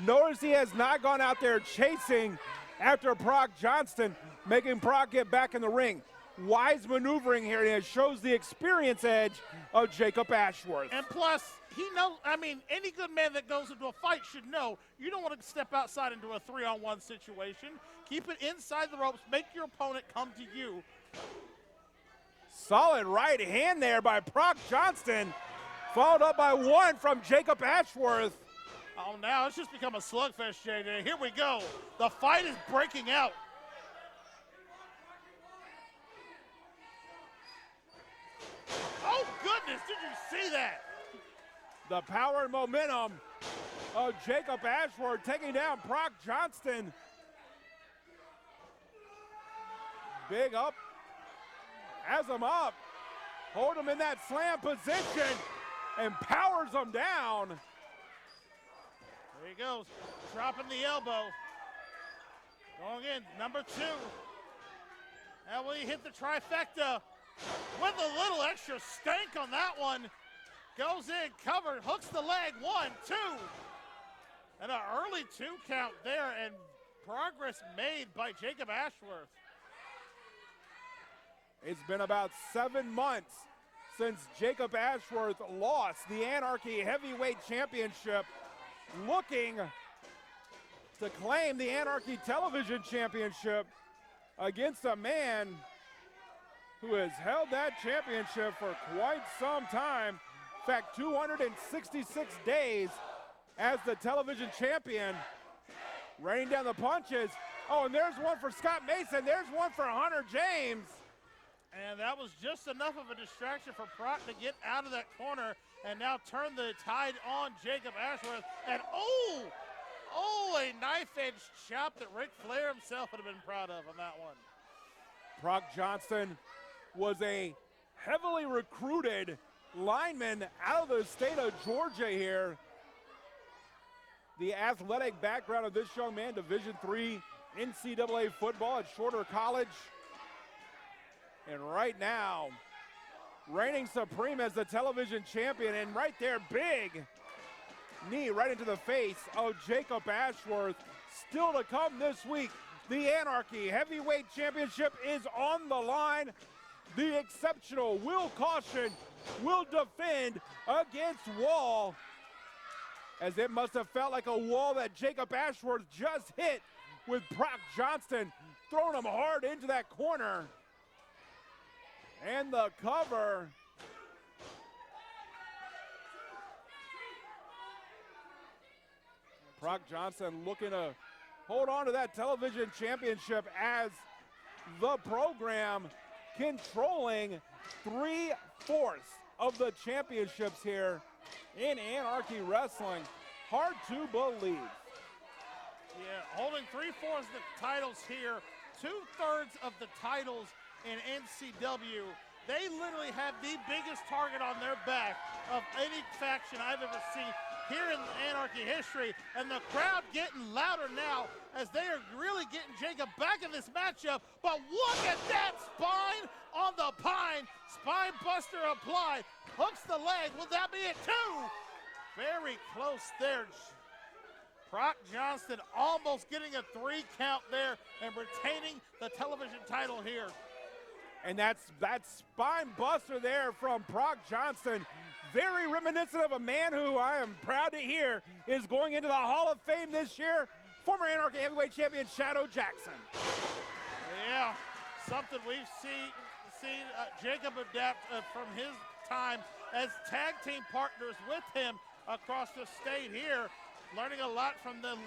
Notice he has not gone out there chasing after Proc Johnston, making Proc get back in the ring. Wise maneuvering here, and it shows the experience edge of Jacob Ashworth. And plus, he knows, any good man that goes into a fight should know you don't want to step outside into a 3-on-1 situation. Keep it inside the ropes. Make your opponent come to you. Solid right hand there by Proc Johnston, followed up by one from Jacob Ashworth. Oh, now it's just become a slugfest, JJ. Here we go. The fight is breaking out. Oh, goodness, did you see that? The power and momentum of Jacob Ashworth taking down Proc Johnston. Big up, has him up, hold him in that slam position, and powers him down. There he goes, dropping the elbow. Going in, number 2. Now will he hit the trifecta with a little extra stank on that one. Goes in, covered, hooks the leg, 1, 2. And an early 2 count there, and progress made by Jacob Ashworth. It's been about 7 months since Jacob Ashworth lost the Anarchy Heavyweight Championship, looking to claim the Anarchy Television Championship against a man who has held that championship for quite some time. In fact, 266 days as the television champion. Raining down the punches. Oh, and there's one for Scott Mason. There's one for Hunter James. And that was just enough of a distraction for Proc to get out of that corner and now turn the tide on Jacob Ashworth. And a knife-edge chop that Ric Flair himself would have been proud of on that one. Proc Johnston was a heavily recruited lineman out of the state of Georgia here. The athletic background of this young man, Division III NCAA football at Shorter College. And right now, reigning supreme as the television champion, and right there, big knee right into the face of Jacob Ashworth. Still to come this week, the Anarchy Heavyweight Championship is on the line. The exceptional Will Kaution will defend against Wall, as it must have felt like a wall that Jacob Ashworth just hit with Proc Johnston throwing him hard into that corner. And the cover. Proc Johnston looking to hold on to that television championship as the program controlling 3/4 of the championships here in Anarchy Wrestling. Hard to believe. Yeah, holding 3/4 of the titles here, 2/3 of the titles in NCW. They literally have the biggest target on their back of any faction I've ever seen here in Anarchy history, and the crowd getting louder now as they are really getting Jacob back in this matchup. But look at that spine on the pine. Spine buster applied, hooks the leg. Will that be it too? Very close there. Proc Johnston almost getting a 3 count there and retaining the television title here. And that spine buster there from Proc Johnston, very reminiscent of a man who I am proud to hear is going into the Hall of Fame this year, former Anarchy Heavyweight Champion Shadow Jackson. Yeah, something we've seen Jacob adapt from his time as tag team partners with him across the state here, learning a lot from the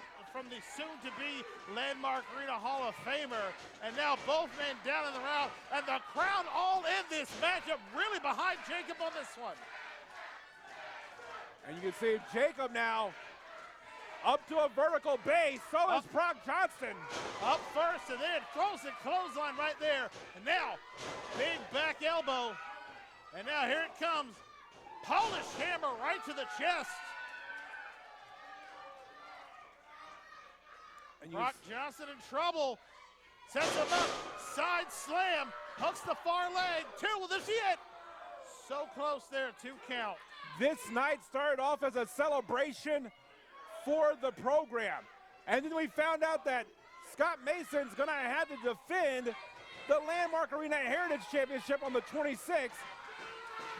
soon-to-be Landmark Arena Hall of Famer. And now both men down in the round, and the crowd all in this matchup, really behind Jacob on this one. And you can see Jacob now up to a vertical base. So is Proc Johnston. Up first, and then throws the clothesline right there. And now, big back elbow. And now here it comes. Polish hammer right to the chest. Proc Johnston in trouble. Sets him up. Side slam. Hooks the far leg. 2. Will this be it? So close there. 2 count. This night started off as a celebration for the program. And then we found out that Scott Mason's going to have to defend the Landmark Arena Heritage Championship on the 26th.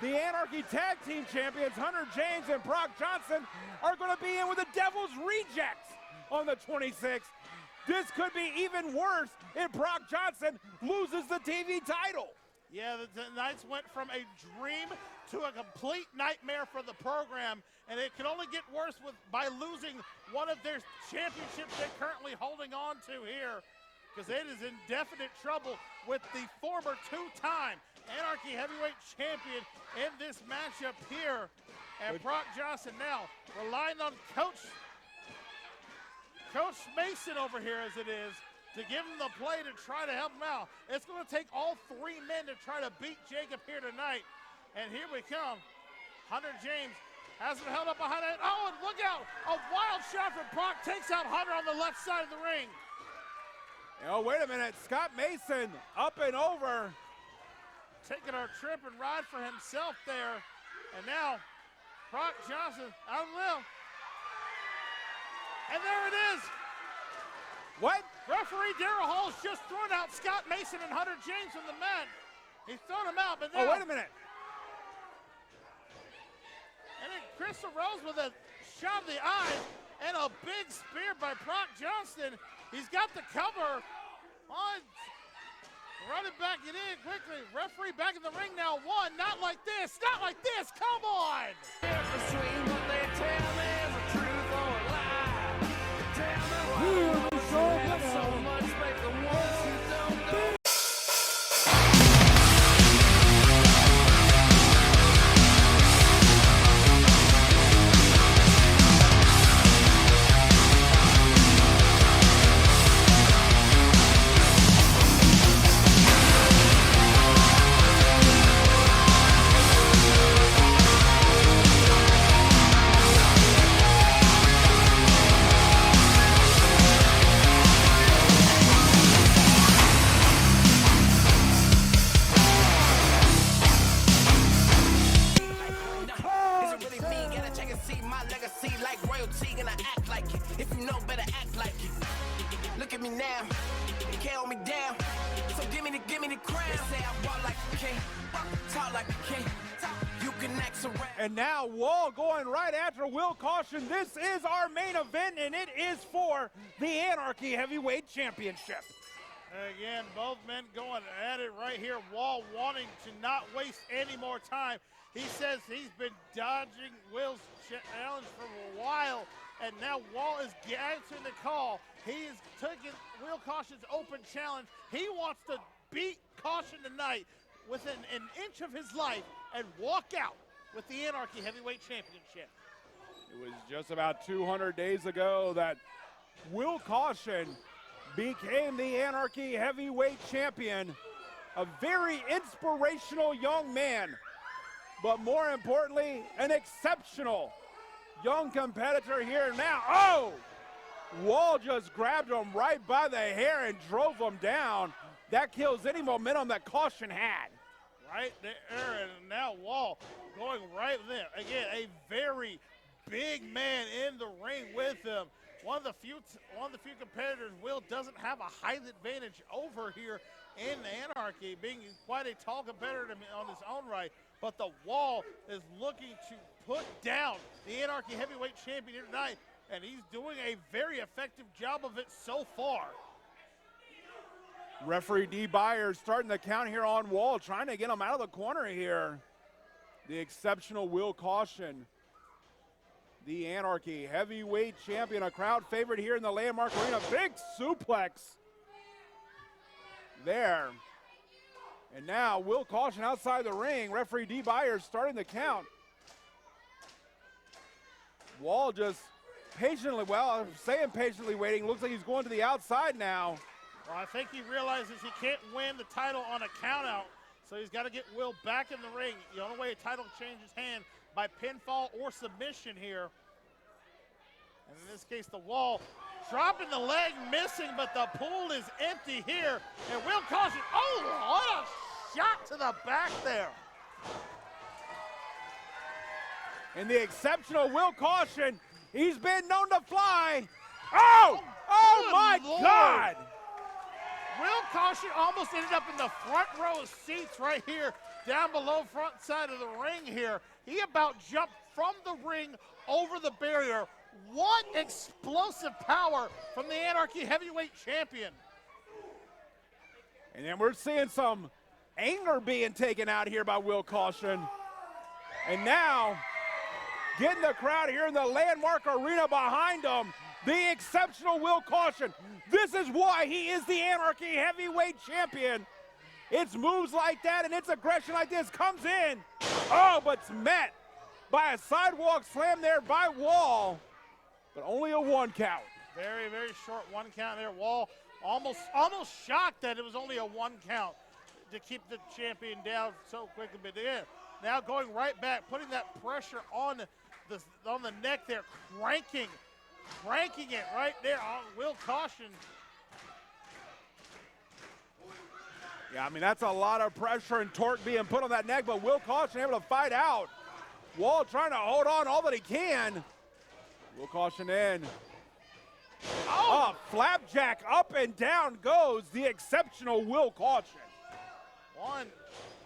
The Anarchy Tag Team Champions, Hunter James and Proc Johnston, are going to be in with the Devil's Rejects on the 26th. This could be even worse if Proc Johnston loses the TV title. Yeah, the nights went from a dream to a complete nightmare for the program, and it can only get worse by losing one of their championships they're currently holding on to here, because it is in definite trouble with the former 2-time Anarchy Heavyweight Champion in this matchup here. And Proc Johnston now relying on Coach Mason over here as it is to give him the play to try to help him out. It's going to take all 3 men to try to beat Jacob here tonight. And here we come. Hunter James has him held up behind it. Oh, and look out! A wild shot from Proc takes out Hunter on the left side of the ring. Oh, wait a minute. Scott Mason up and over. Taking our trip and ride for himself there. And now, Proc Johnston out of the middle. And there it is. What? Referee Darrell Hall's just thrown out Scott Mason and Hunter James from the mat. He's thrown them out, but now. Oh, wait a minute. And then Crystal Rose with a shot of the eye and a big spear by Proc Johnston. He's got the cover. On. Running back it in quickly. Referee back in the ring now. 1. Not like this. Not like this. Come on. Between what they tell me is the truth or a lie. Tell me why you have so much faith in ones who don't know. And now Wall going right after Will Kaution. This is our main event, and it is for the Anarchy Heavyweight Championship. Again, both men going at it right here. Wall wanting to not waste any more time. He says he's been dodging Will's challenge for a while, and now Wall is answering the call. He is taking Will Kaution's open challenge. He wants to beat Kaution tonight within an inch of his life and walk out with the Anarchy Heavyweight Championship. It was just about 200 days ago that Will Kaution became the Anarchy Heavyweight Champion. A very inspirational young man, but more importantly, an exceptional young competitor here now. Oh! Wall just grabbed him right by the hair and drove him down. That kills any momentum that Kaution had. Right there, and now Wall going right there. Again, a very big man in the ring with him. One of the few competitors Will doesn't have a height advantage over here in Anarchy, being quite a tall competitor on his own right. But the Wall is looking to put down the Anarchy Heavyweight Champion here tonight, and he's doing a very effective job of it so far. Referee D. Byers starting the count here on Wall, trying to get him out of the corner here. The exceptional Will Kaution, the Anarchy Heavyweight Champion, a crowd favorite here in the Landmark Arena. Big suplex there. And now Will Kaution outside the ring. Referee D. Byers starting the count. Wall just patiently, well, I'm saying patiently waiting. Looks like he's going to the outside now. Well, I think he realizes he can't win the title on a countout, so he's got to get Will back in the ring. The only way a title changes hand by pinfall or submission here. And in this case, the Wall dropping the leg, missing, but the pool is empty here. And Will Kaution, oh, what a shot to the back there. And the exceptional Will Kaution, he's been known to fly. Oh my Lord. God. Will Kaution almost ended up in the front row of seats right here, down below front side of the ring here. He about jumped from the ring over the barrier. What explosive power from the Anarchy Heavyweight Champion. And then we're seeing some anger being taken out here by Will Kaution. And now, getting the crowd here in the Landmark Arena behind him, the exceptional Will Kaution. This is why he is the Anarchy Heavyweight Champion. It's moves like that and it's aggression like this comes in. Oh, but it's met by a sidewalk slam there by Wall, but only a 1 count. Very, very short 1 count there. Wall almost shocked that it was only a 1 count to keep the champion down so quickly. But yeah, now going right back, putting that pressure on the neck there, cranking it right there on Will Kaution. Yeah, I mean, that's a lot of pressure and torque being put on that neck, but Will Kaution able to fight out. Wall trying to hold on all that he can. Will Kaution in. Oh, flapjack up and down goes the exceptional Will Kaution. One,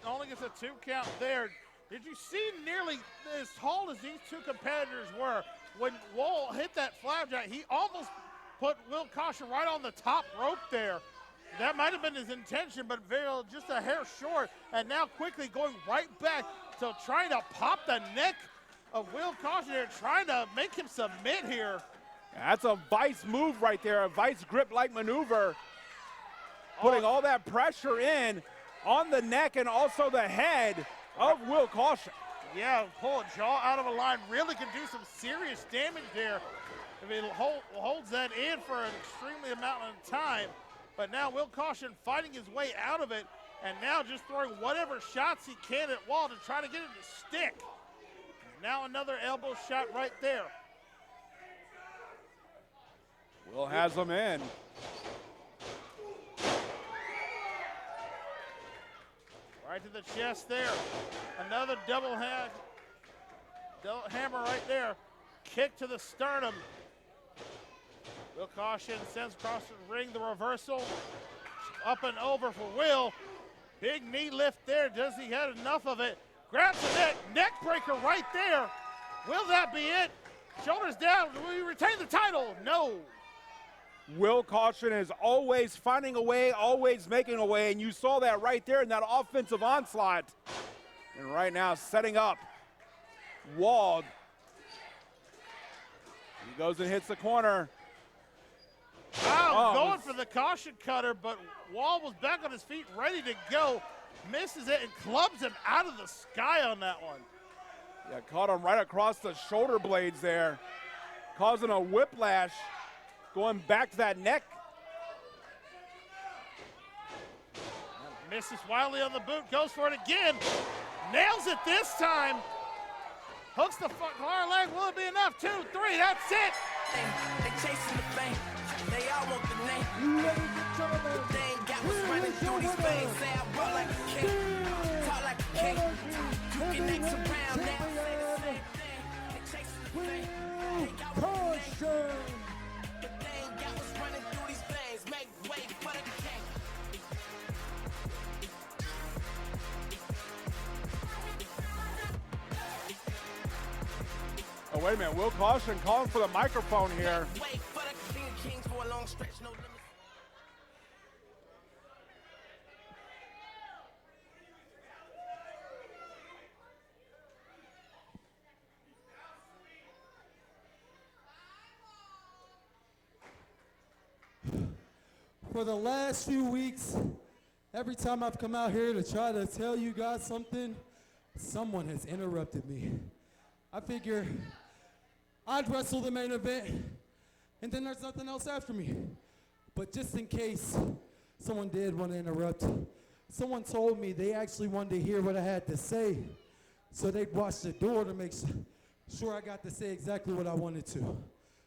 only gets a 2 count there. Did you see nearly as tall as these two competitors were? When Wall hit that flapjack, he almost put Will Kaution right on the top rope there. That might have been his intention, but just a hair short. And now quickly going right back to trying to pop the neck of Will Kaution here, trying to make him submit here. That's a vice move right there, a vice grip-like maneuver. Putting all that pressure in on the neck and also the head of Will Kaution. Yeah, pull a jaw out of a line, really can do some serious damage there if he holds that in for an extremely amount of time. But now Will Kaution fighting his way out of it, and now just throwing whatever shots he can at Wall to try to get him to stick. Now another elbow shot right there. Will has him in. Right to the chest there. Another double hammer right there. Kick to the sternum. Will Kaution sends across the ring the reversal. Up and over for Will. Big knee lift there. Does he have enough of it? Grabs the neck breaker right there. Will that be it? Shoulders down. Will he retain the title? No. Will Kaution is always finding a way, always making a way, and you saw that right there in that offensive onslaught. And right now setting up Wall He goes and hits the corner. Oh, going for the caution cutter, but Wall was back on his feet, ready to go. Misses it and clubs him out of the sky on that one. Yeah, caught him right across the shoulder blades there, causing a whiplash, going back to that neck. Misses wildly on the boot, goes for it again. Nails it this time. Hooks the far leg, will it be enough? 2, 3, that's it. They chasing the fame. They all want the name. But they ain't got what's running through these veins. Say I roll like a king, talk like a king. You can next around now, say the same thing. They chasing the fame. They ain't got what's the name. But they ain't got what's running through these veins. Make way for the king. Oh, wait a minute. Will Kaution calling for the microphone here. Wait for the king of kings for a long stretch, no limits. For the last few weeks, every time I've come out here to try to tell you guys something, someone has interrupted me. I figure I'd wrestle the main event, and then there's nothing else after me. But just in case someone did want to interrupt, someone told me they actually wanted to hear what I had to say, so they'd watch the door to make sure I got to say exactly what I wanted to.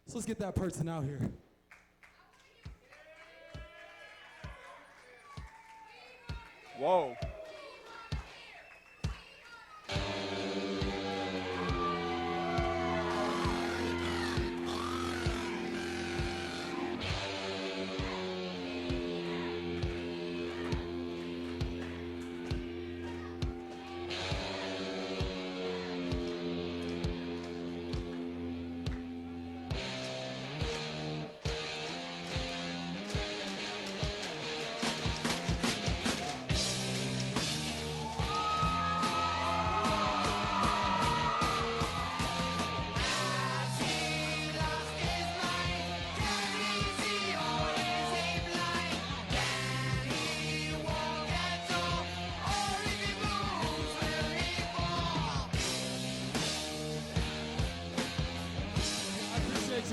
So let's get that person out here. Whoa.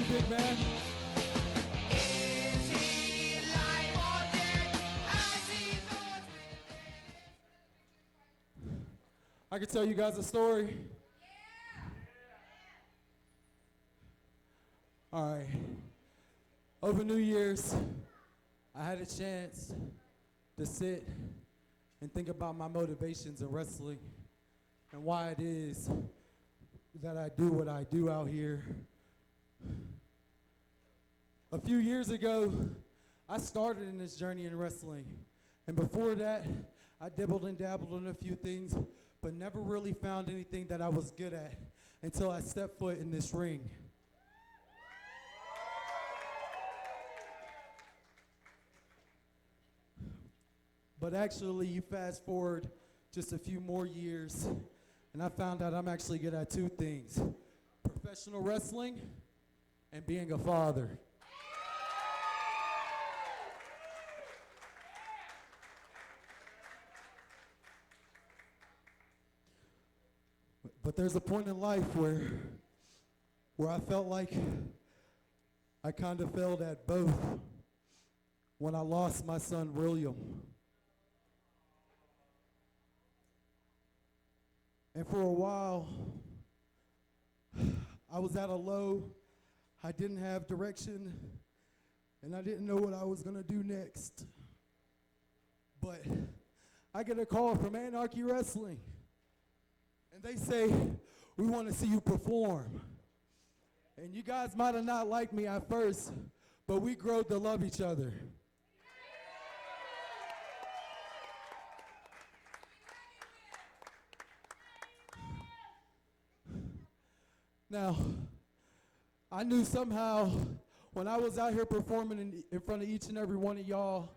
Big man. I can tell you guys a story. All right. Over New Year's, I had a chance to sit and think about my motivations in wrestling and why it is that I do what I do out here. A few years ago, I started in this journey in wrestling. And before that, I dibbled and dabbled in a few things, but never really found anything that I was good at until I stepped foot in this ring. But actually, you fast forward just a few more years, and I found out I'm actually good at two things: professional wrestling and being a father. But there's a point in life where I felt like I kind of failed at both when I lost my son, William. And for a while, I was at a low. I didn't have direction, and I didn't know what I was gonna do next. But I get a call from Anarchy Wrestling, and they say, we want to see you perform. And you guys might have not liked me at first, but we grew to love each other. Now, I knew somehow when I was out here performing in front of each and every one of y'all,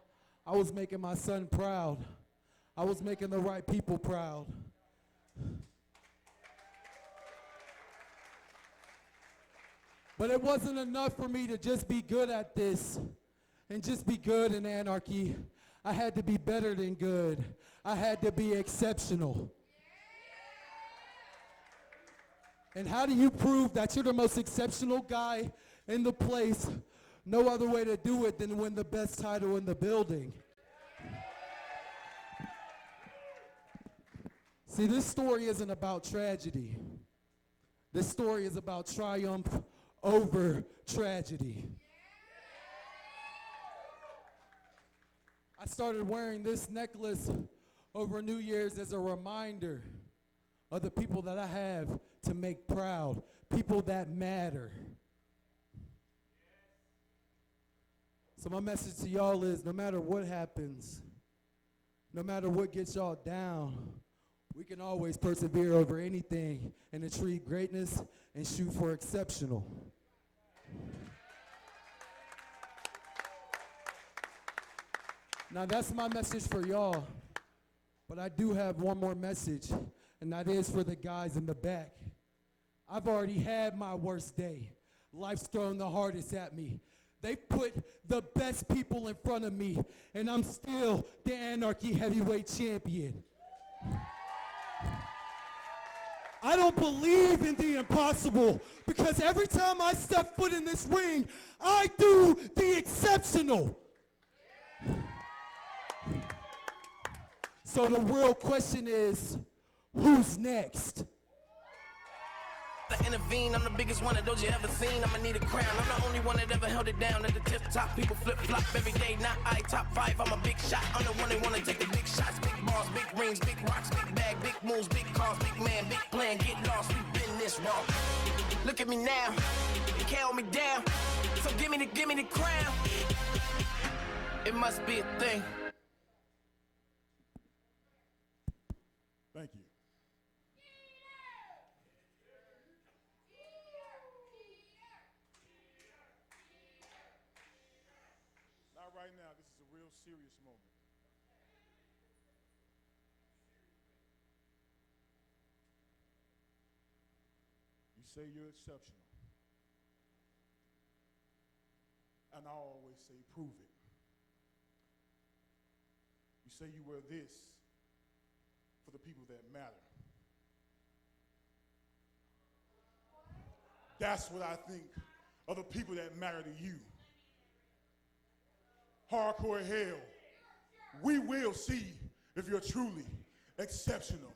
I was making my son proud. I was making the right people proud. But it wasn't enough for me to just be good at this and just be good in Anarchy. I had to be better than good. I had to be exceptional. And how do you prove that you're the most exceptional guy in the place? No other way to do it than win the best title in the building. See, this story isn't about tragedy. This story is about triumph over tragedy. I started wearing this necklace over New Year's as a reminder of the people that I have to make proud, people that matter. So my message to y'all is, no matter what happens, no matter what gets y'all down, we can always persevere over anything and achieve greatness and shoot for exceptional. Now that's my message for y'all, but I do have one more message, and that is for the guys in the back. I've already had my worst day. Life's thrown the hardest at me. They put the best people in front of me, and I'm still the Anarchy Heavyweight Champion. I don't believe in the impossible, because every time I step foot in this ring, I do the exceptional. So the real question is, who's next? I intervene, I'm the biggest one of those you ever seen. I'ma need a crown. I'm the only one that ever held it down at the tip top. People flip flop every day. Now I top 5. I'm a big shot. I'm the one that wanna take the big shots, big balls, big rings, big rocks, big bag, big moves, big cars, big man, big plan. Get lost. We've been this wrong. Look at me now. You can't hold me down. So give me the crown. It must be a thing. Thank you. Not right now. This is a real serious moment. You say you're exceptional. And I always say, prove it. You say you wear this for the people that matter. That's what I think of the people that matter to you. Hardcore hell, we will see if you're truly exceptional.